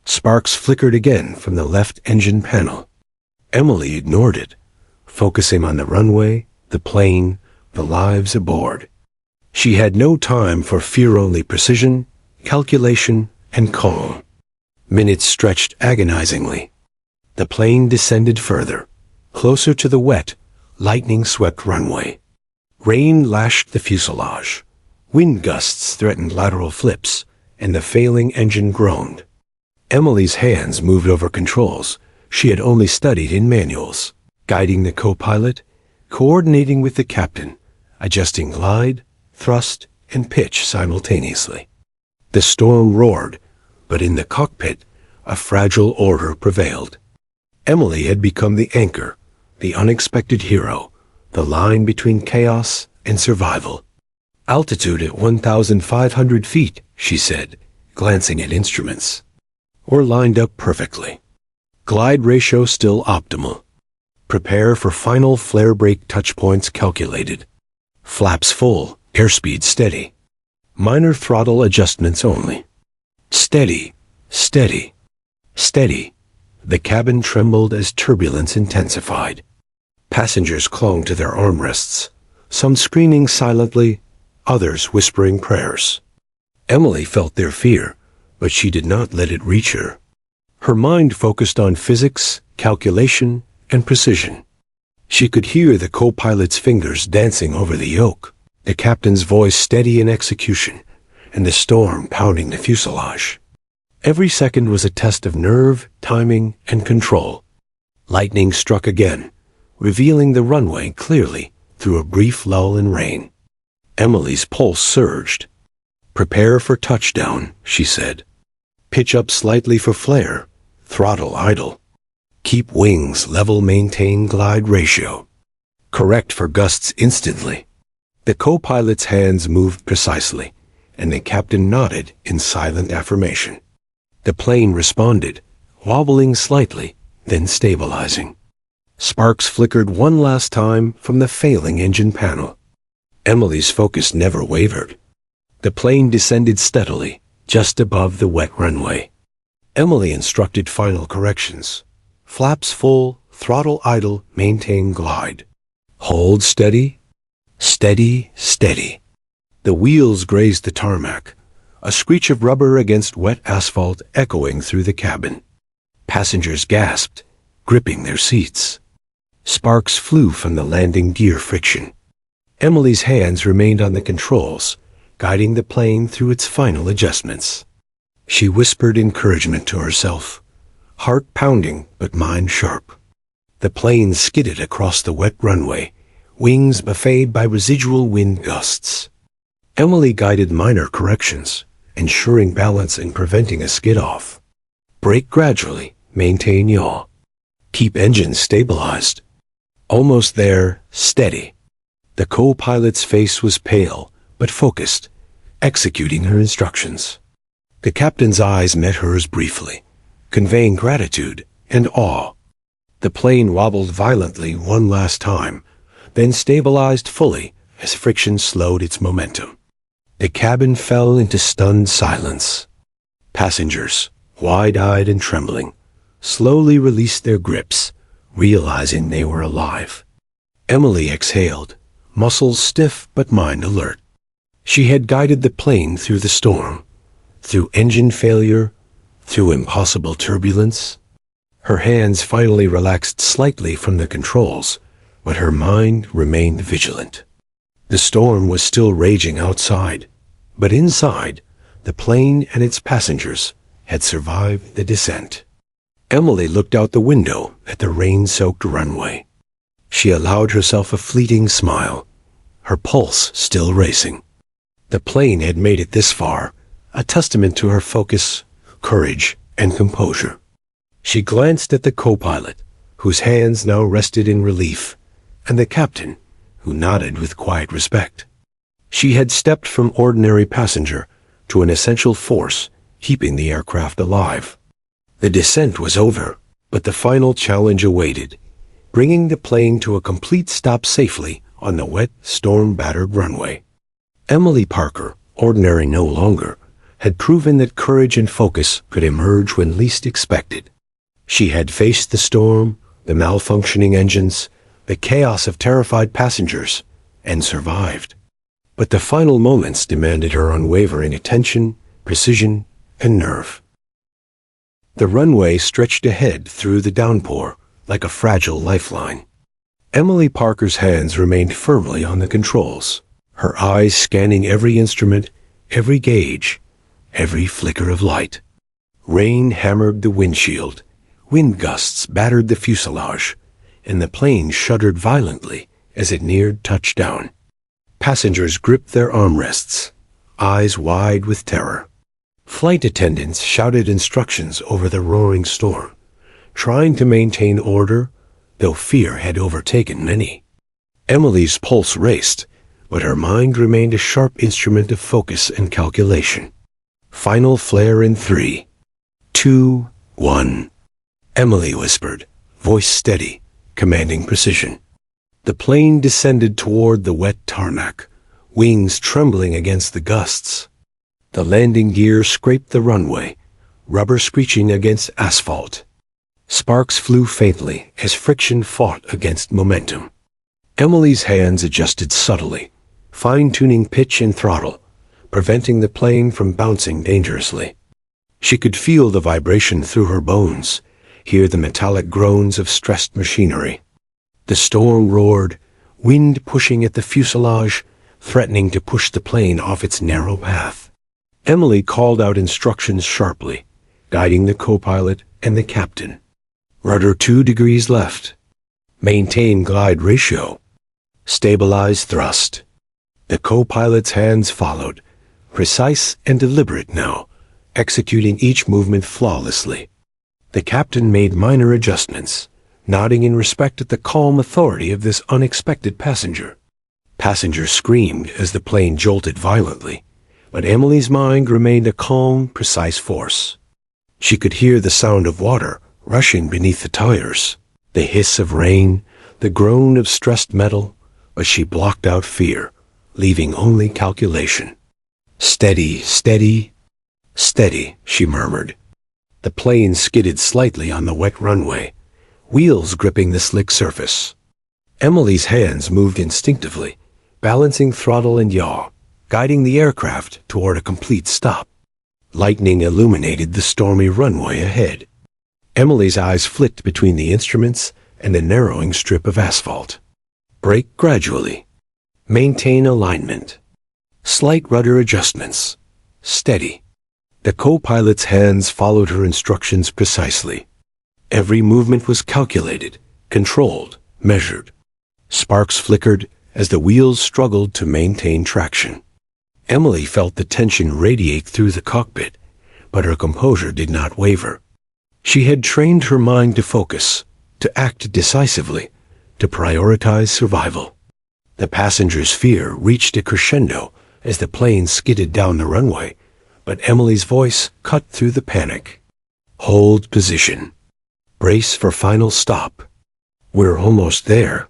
Sparks flickered again from the left engine panel. Emily ignored it, focusing on the runway, the plane, the lives aboard. She had no time for fear-only precision, calculation, and calm. Minutes stretched agonizingly. The plane descended further, closer to the wet, lightning-swept runway. Rain lashed the fuselage. Wind gusts threatened lateral flips, and the failing engine groaned. Emily's hands moved over controls she had only studied in manuals, guiding the co-pilot, coordinating with the captain, adjusting glide, thrust, and pitch simultaneously. The storm roared, but in the cockpit, a fragile order prevailed. Emily had become the anchor, the unexpected hero, the line between chaos and survival. "Altitude at 1,500 feet, she said, glancing at instruments. "We're lined up perfectly. Glide ratio still optimal. Prepare for final flare brake touchpoints calculated. Flaps full, airspeed steady. Minor throttle adjustments only. Steady, steady, steady." The cabin trembled as turbulence intensified. Passengers clung to their armrests, some screaming silently, others whispering prayers. Emily felt their fear, but she did not let it reach her. Her mind focused on physics, calculation, and precision. She could hear the co-pilot's fingers dancing over the yoke, the captain's voice steady in execution, and the storm pounding the fuselage. Every second was a test of nerve, timing, and control. Lightning struck again, revealing the runway clearly through a brief lull in rain. Emily's pulse surged. "Prepare for touchdown," she said. "Pitch up slightly for flare. Throttle idle. Keep wings level, maintain glide ratio. Correct for gusts instantly." The co-pilot's hands moved precisely, and the captain nodded in silent affirmation. The plane responded, wobbling slightly, then stabilizing. Sparks flickered one last time from the failing engine panel. Emily's focus never wavered. The plane descended steadily, just above the wet runway. Emily instructed final corrections. Flaps full, throttle idle, maintain glide. Hold steady, steady, steady. The wheels grazed the tarmac, a screech of rubber against wet asphalt echoing through the cabin. Passengers gasped, gripping their seats. Sparks flew from the landing gear friction. Emily's hands remained on the controls, guiding the plane through its final adjustments. She whispered encouragement to herself, heart pounding but mind sharp. The plane skidded across the wet runway, wings buffeted by residual wind gusts. Emily guided minor corrections, ensuring balance and preventing a skid-off. Brake gradually, maintain yaw. Keep engines stabilized. Almost there, steady. The co-pilot's face was pale, but focused, executing her instructions. The captain's eyes met hers briefly, conveying gratitude and awe. The plane wobbled violently one last time, then stabilized fully as friction slowed its momentum. The cabin fell into stunned silence. Passengers, wide-eyed and trembling, slowly released their grips, realizing they were alive. Emily exhaled, muscles stiff but mind alert. She had guided the plane through the storm, through engine failure, through impossible turbulence. Her hands finally relaxed slightly from the controls, but her mind remained vigilant. The storm was still raging outside, but inside, the plane and its passengers had survived the descent. Emily looked out the window at the rain-soaked runway. She allowed herself a fleeting smile, her pulse still racing. The plane had made it this far, a testament to her focus, courage, and composure. She glanced at the co-pilot, whose hands now rested in relief, and the captain, who nodded with quiet respect. She had stepped from ordinary passenger to an essential force, keeping the aircraft alive. The descent was over, but the final challenge awaited, bringing the plane to a complete stop safely on the wet, storm-battered runway. Emily Parker, ordinary no longer, had proven that courage and focus could emerge when least expected. She had faced the storm, the malfunctioning engines, the chaos of terrified passengers, and survived. But the final moments demanded her unwavering attention, precision, and nerve. The runway stretched ahead through the downpour like a fragile lifeline. Emily Parker's hands remained firmly on the controls, her eyes scanning every instrument, every gauge, every flicker of light. Rain hammered the windshield, wind gusts battered the fuselage, and the plane shuddered violently as it neared touchdown. Passengers gripped their armrests, eyes wide with terror. Flight attendants shouted instructions over the roaring storm, trying to maintain order, though fear had overtaken many. Emily's pulse raced, but her mind remained a sharp instrument of focus and calculation. Final flare in 3, 2, 1. Emily whispered, voice steady, commanding precision. The plane descended toward the wet tarmac, wings trembling against the gusts. The landing gear scraped the runway, rubber screeching against asphalt. Sparks flew faintly as friction fought against momentum. Emily's hands adjusted subtly, fine-tuning pitch and throttle, preventing the plane from bouncing dangerously. She could feel the vibration through her bones, hear the metallic groans of stressed machinery. The storm roared, wind pushing at the fuselage, threatening to push the plane off its narrow path. Emily called out instructions sharply, guiding the co-pilot and the captain. Rudder 2 degrees left. Maintain glide ratio. Stabilize thrust. The co-pilot's hands followed, precise and deliberate now, executing each movement flawlessly. The captain made minor adjustments, nodding in respect at the calm authority of this unexpected passenger. Passengers screamed as the plane jolted violently, but Emily's mind remained a calm, precise force. She could hear the sound of water rushing beneath the tires, the hiss of rain, the groan of stressed metal, but she blocked out fear, leaving only calculation. Steady, steady, steady, she murmured. The plane skidded slightly on the wet runway, wheels gripping the slick surface. Emily's hands moved instinctively, balancing throttle and yaw, guiding the aircraft toward a complete stop. Lightning illuminated the stormy runway ahead. Emily's eyes flicked between the instruments and the narrowing strip of asphalt. Brake gradually. Maintain alignment. Slight rudder adjustments. Steady. The co-pilot's hands followed her instructions precisely. Every movement was calculated, controlled, measured. Sparks flickered as the wheels struggled to maintain traction. Emily felt the tension radiate through the cockpit, but her composure did not waver. She had trained her mind to focus, to act decisively, to prioritize survival. The passengers' fear reached a crescendo as the plane skidded down the runway, but Emily's voice cut through the panic. Hold position. Brace for final stop. We're almost there.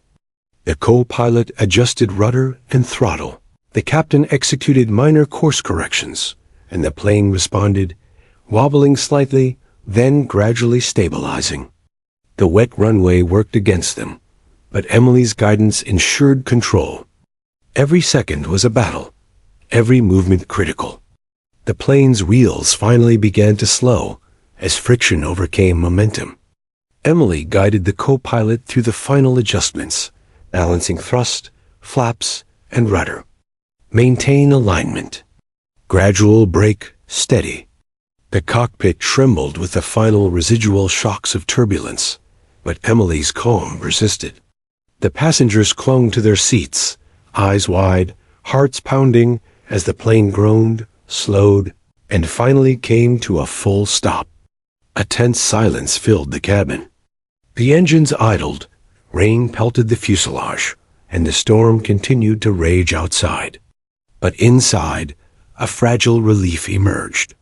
The co-pilot adjusted rudder and throttle. The captain executed minor course corrections, and the plane responded, wobbling slightly, then gradually stabilizing. The wet runway worked against them, but Emily's guidance ensured control. Every second was a battle, every movement critical. The plane's wheels finally began to slow as friction overcame momentum. Emily guided the co-pilot through the final adjustments, balancing thrust, flaps, and rudder. Maintain alignment. Gradual brake, steady. The cockpit trembled with the final residual shocks of turbulence, but Emily's calm persisted. The passengers clung to their seats, eyes wide, hearts pounding, as the plane groaned, slowed, and finally came to a full stop. A tense silence filled the cabin. The engines idled, rain pelted the fuselage, and the storm continued to rage outside. But inside, a fragile relief emerged.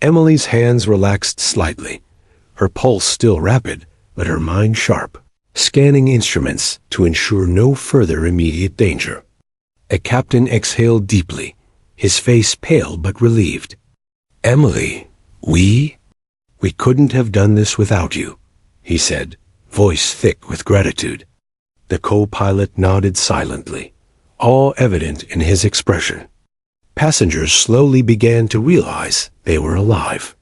Emily's hands relaxed slightly, her pulse still rapid, but her mind sharp, scanning instruments to ensure no further immediate danger. A captain exhaled deeply, his face pale but relieved. Emily, we couldn't have done this without you, he said, voice thick with gratitude. The co-pilot nodded silently, awe evident in his expression. Passengers slowly began to realize they were alive.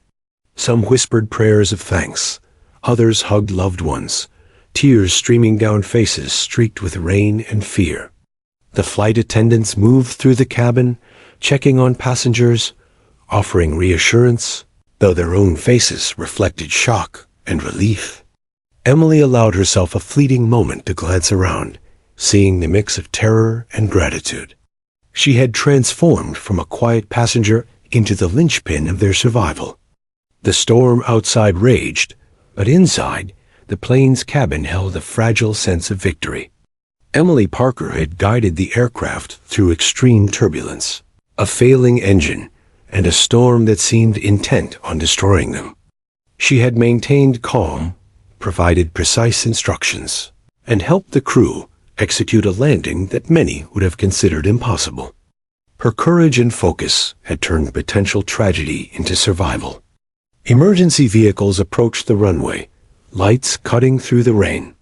Some whispered prayers of thanks, others hugged loved ones, tears streaming down faces streaked with rain and fear. The flight attendants moved through the cabin, checking on passengers, offering reassurance, though their own faces reflected shock and relief. Emily allowed herself a fleeting moment to glance around, seeing the mix of terror and gratitude. She had transformed from a quiet passenger into the linchpin of their survival. The storm outside raged, but inside, the plane's cabin held a fragile sense of victory. Emily Parker had guided the aircraft through extreme turbulence, a failing engine, and a storm that seemed intent on destroying them. She had maintained calm, provided precise instructions, and helped the crew execute a landing that many would have considered impossible. Her courage and focus had turned potential tragedy into survival. Emergency vehicles approached the runway, lights cutting through the rain.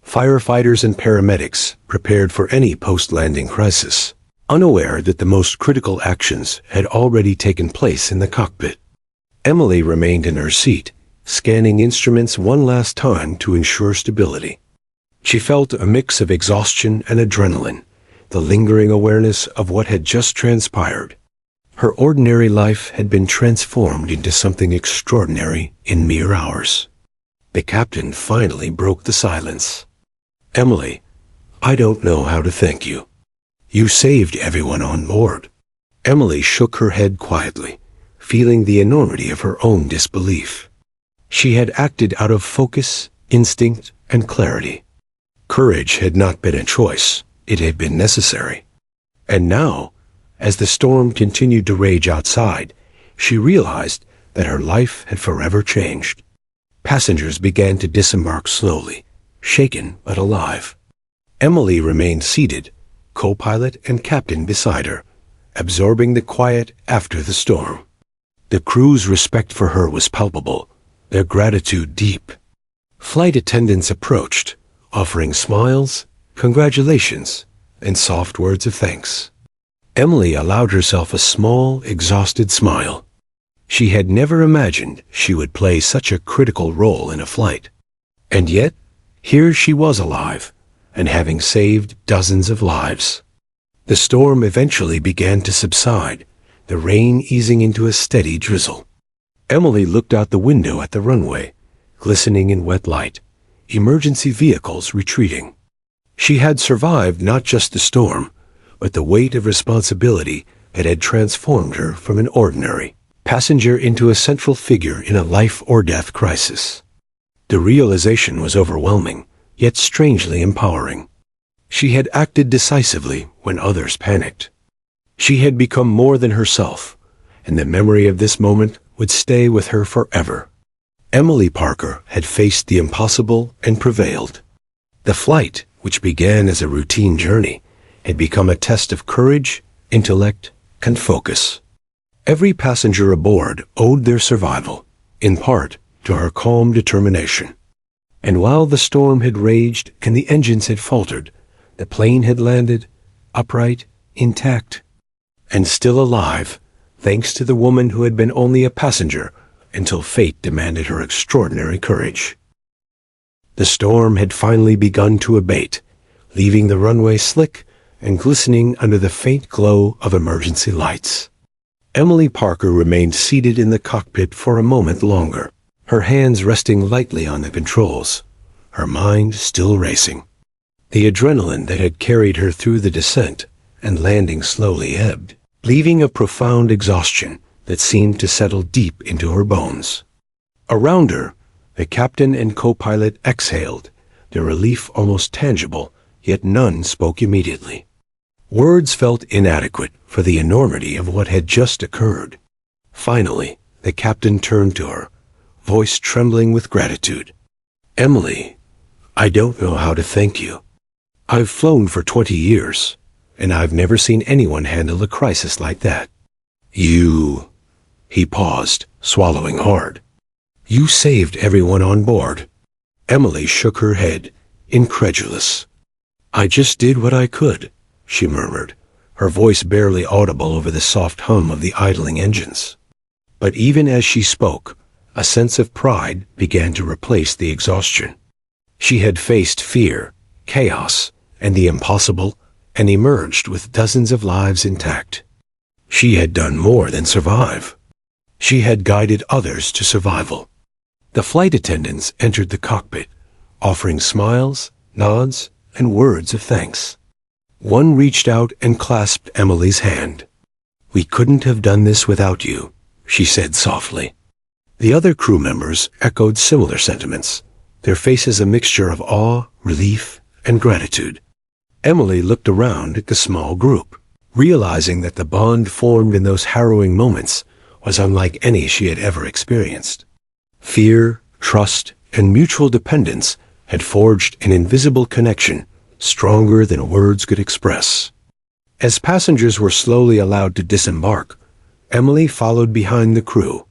Firefighters and paramedics prepared for any post-landing crisis, unaware that the most critical actions had already taken place in the cockpit. Emily remained in her seat, scanning instruments one last time to ensure stability. She felt a mix of exhaustion and adrenaline, the lingering awareness of what had just transpired. Her ordinary life had been transformed into something extraordinary in mere hours. The captain finally broke the silence. Emily, I don't know how to thank you. You saved everyone on board. Emily shook her head quietly, feeling the enormity of her own disbelief. She had acted out of focus, instinct, and clarity. Courage had not been a choice, it had been necessary. And now, as the storm continued to rage outside, she realized that her life had forever changed. Passengers began to disembark slowly, shaken but alive. Emily remained seated, co-pilot and captain beside her, absorbing the quiet after the storm. The crew's respect for her was palpable, their gratitude deep. Flight attendants approached, offering smiles, congratulations, and soft words of thanks. Emily allowed herself a small, exhausted smile. She had never imagined she would play such a critical role in a flight. And yet, here she was alive, and having saved dozens of lives. The storm eventually began to subside, the rain easing into a steady drizzle. Emily looked out the window at the runway, glistening in wet light, emergency vehicles retreating. She had survived not just the storm, but the weight of responsibility that had transformed her from an ordinary passenger into a central figure in a life-or-death crisis. The realization was overwhelming, yet strangely empowering. She had acted decisively when others panicked. She had become more than herself, and the memory of this moment would stay with her forever. Emily Parker had faced the impossible and prevailed. The flight, which began as a routine journey, had become a test of courage, intellect, and focus. Every passenger aboard owed their survival, in part, to her calm determination. And while the storm had raged and the engines had faltered, the plane had landed, upright, intact, and still alive, thanks to the woman who had been only a passenger until fate demanded her extraordinary courage. The storm had finally begun to abate, leaving the runway slick and glistening under the faint glow of emergency lights. Emily Parker remained seated in the cockpit for a moment longer, her hands resting lightly on the controls, her mind still racing. The adrenaline that had carried her through the descent and landing slowly ebbed, leaving a profound exhaustion that seemed to settle deep into her bones. Around her, the captain and co-pilot exhaled, their relief almost tangible, yet none spoke immediately. Words felt inadequate for the enormity of what had just occurred. Finally, the captain turned to her, voice trembling with gratitude. "Emily, I don't know how to thank you. I've flown for 20 years, and I've never seen anyone handle a crisis like that. You..." He paused, swallowing hard. "You saved everyone on board." Emily shook her head, incredulous. "I just did what I could," she murmured, her voice barely audible over the soft hum of the idling engines. But even as she spoke, a sense of pride began to replace the exhaustion. She had faced fear, chaos, and the impossible, and emerged with dozens of lives intact. She had done more than survive. She had guided others to survival. The flight attendants entered the cockpit, offering smiles, nods, and words of thanks. One reached out and clasped Emily's hand. "We couldn't have done this without you," she said softly. The other crew members echoed similar sentiments, their faces a mixture of awe, relief, and gratitude. Emily looked around at the small group, realizing that the bond formed in those harrowing moments was unlike any she had ever experienced. Fear, trust, and mutual dependence had forged an invisible connection stronger than words could express. As passengers were slowly allowed to disembark, Emily followed behind the crew.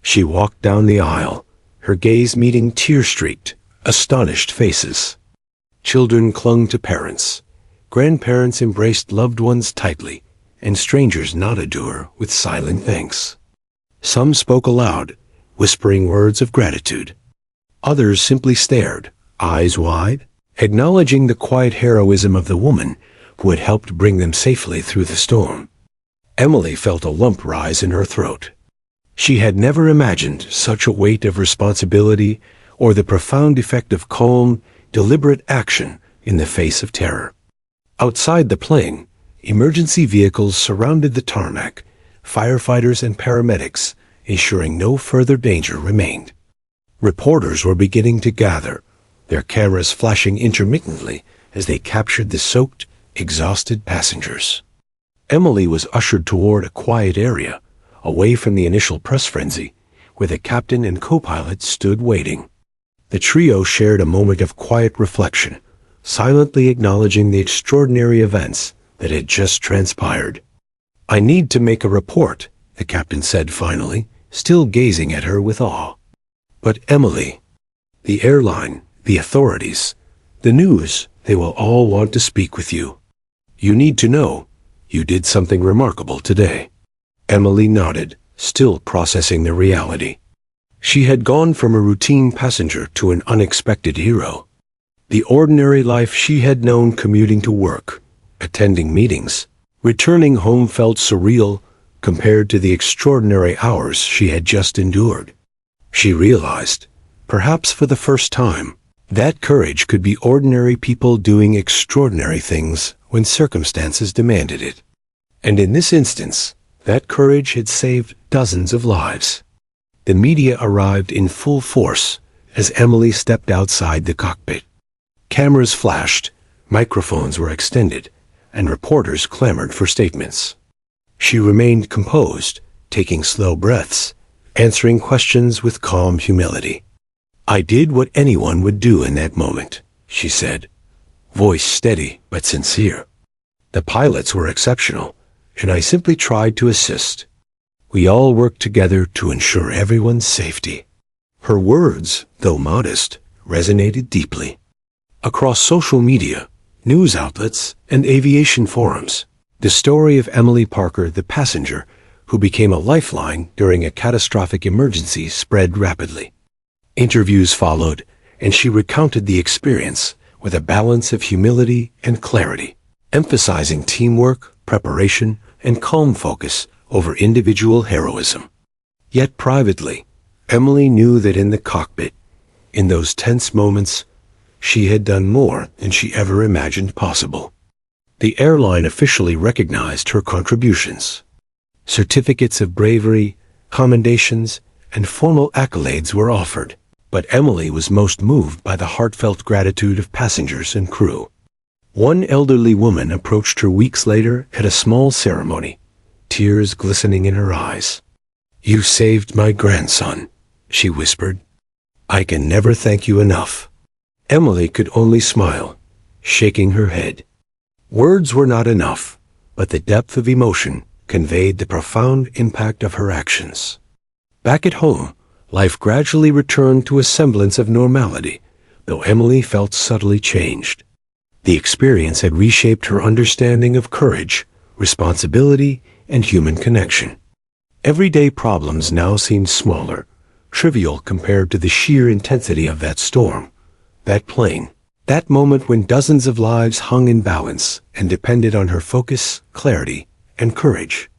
She walked down the aisle, her gaze meeting tear-streaked, astonished faces. Children clung to parents, grandparents embraced loved ones tightly, and strangers nodded to her with silent thanks. Some spoke aloud, whispering words of gratitude. Others simply stared, eyes wide, acknowledging the quiet heroism of the woman who had helped bring them safely through the storm. Emily felt a lump rise in her throat. She had never imagined such a weight of responsibility or the profound effect of calm, deliberate action in the face of terror. Outside the plane, emergency vehicles surrounded the tarmac, firefighters and paramedics ensuring no further danger remained. Reporters were beginning to gather, their cameras flashing intermittently as they captured the soaked, exhausted passengers. Emily was ushered toward a quiet area, away from the initial press frenzy, where the captain and co-pilot stood waiting. The trio shared a moment of quiet reflection, silently acknowledging the extraordinary events that had just transpired. "I need to make a report," the captain said finally, still gazing at her with awe. "But Emily, the airline, the authorities, the news, they will all want to speak with you. You need to know, you did something remarkable today." Emily nodded, still processing the reality. She had gone from a routine passenger to an unexpected hero. The ordinary life she had known commuting to work, attending meetings. Returning home felt surreal compared to the extraordinary hours she had just endured. She realized, perhaps for the first time, that courage could be ordinary people doing extraordinary things when circumstances demanded it. And in this instance, that courage had saved dozens of lives. The media arrived in full force as Emily stepped outside the cockpit. Cameras flashed, microphones were extended, and reporters clamored for statements. She remained composed, taking slow breaths, answering questions with calm humility. "I did what anyone would do in that moment," she said, voice steady but sincere. "The pilots were exceptional, and I simply tried to assist. We all worked together to ensure everyone's safety." Her words, though modest, resonated deeply. Across social media, news outlets, and aviation forums, the story of Emily Parker, the passenger who became a lifeline during a catastrophic emergency, spread rapidly. Interviews followed, and she recounted the experience with a balance of humility and clarity, emphasizing teamwork, preparation, and calm focus over individual heroism. Yet privately, Emily knew that in the cockpit, in those tense moments, she had done more than she ever imagined possible. The airline officially recognized her contributions. Certificates of bravery, commendations, and formal accolades were offered, but Emily was most moved by the heartfelt gratitude of passengers and crew. One elderly woman approached her weeks later at a small ceremony, tears glistening in her eyes. "You saved my grandson," she whispered. "I can never thank you enough." Emily could only smile, shaking her head. Words were not enough, but the depth of emotion conveyed the profound impact of her actions. Back at home, life gradually returned to a semblance of normality, though Emily felt subtly changed. The experience had reshaped her understanding of courage, responsibility, and human connection. Everyday problems now seemed smaller, trivial compared to the sheer intensity of that storm, that plane, that moment when dozens of lives hung in balance and depended on her focus, clarity, and courage.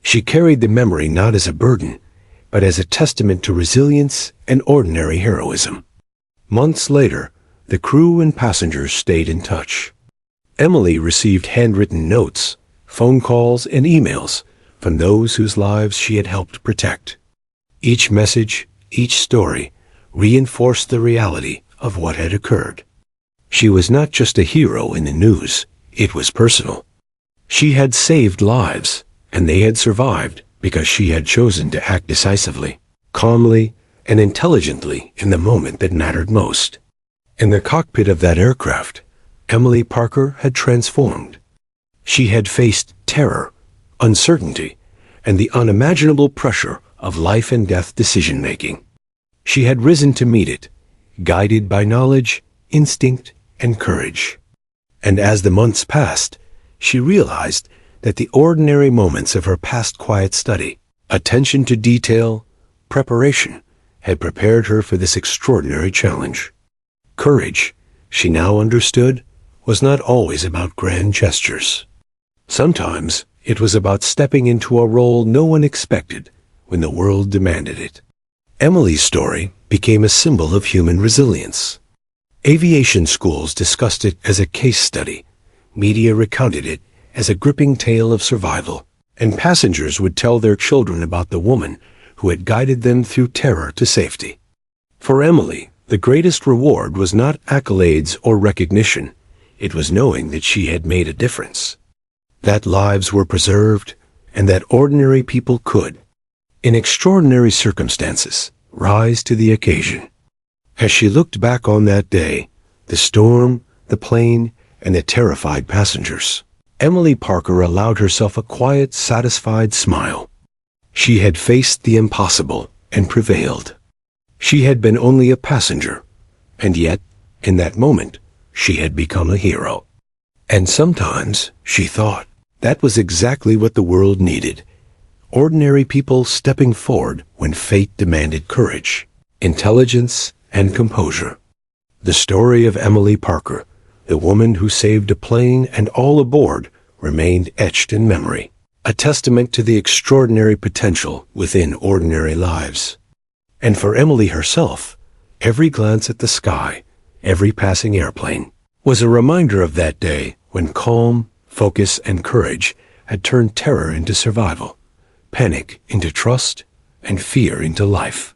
She carried the memory not as a burden, but as a testament to resilience and ordinary heroism. Months later, the crew and passengers stayed in touch. Emily received handwritten notes, phone calls, and emails from those whose lives she had helped protect. Each message, each story, reinforced the reality of what had occurred. She was not just a hero in the news, it was personal. She had saved lives, and they had survived because she had chosen to act decisively, calmly, and intelligently in the moment that mattered most. In the cockpit of that aircraft, Emily Parker had transformed. She had faced terror, uncertainty, and the unimaginable pressure of life and death decision-making. She had risen to meet it, guided by knowledge, instinct, and courage. And as the months passed, she realized that the ordinary moments of her past quiet study, attention to detail, preparation, had prepared her for this extraordinary challenge. Courage, she now understood, was not always about grand gestures. Sometimes it was about stepping into a role no one expected when the world demanded it. Emily's story became a symbol of human resilience. Aviation schools discussed it as a case study, media recounted it as a gripping tale of survival, and passengers would tell their children about the woman who had guided them through terror to safety. For Emily, the greatest reward was not accolades or recognition, it was knowing that she had made a difference, that lives were preserved, and that ordinary people could, in extraordinary circumstances, rise to the occasion. As she looked back on that day, the storm, the plane, and the terrified passengers, Emily Parker allowed herself a quiet, satisfied smile. She had faced the impossible and prevailed. She had been only a passenger, and yet, in that moment, she had become a hero. And sometimes, she thought, that was exactly what the world needed. Ordinary people stepping forward when fate demanded courage, intelligence, and composure. The story of Emily Parker The woman who saved a plane and all aboard remained etched in memory, a testament to the extraordinary potential within ordinary lives. And for Emily herself, every glance at the sky, every passing airplane, was a reminder of that day when calm, focus, and courage had turned terror into survival, panic into trust, and fear into life.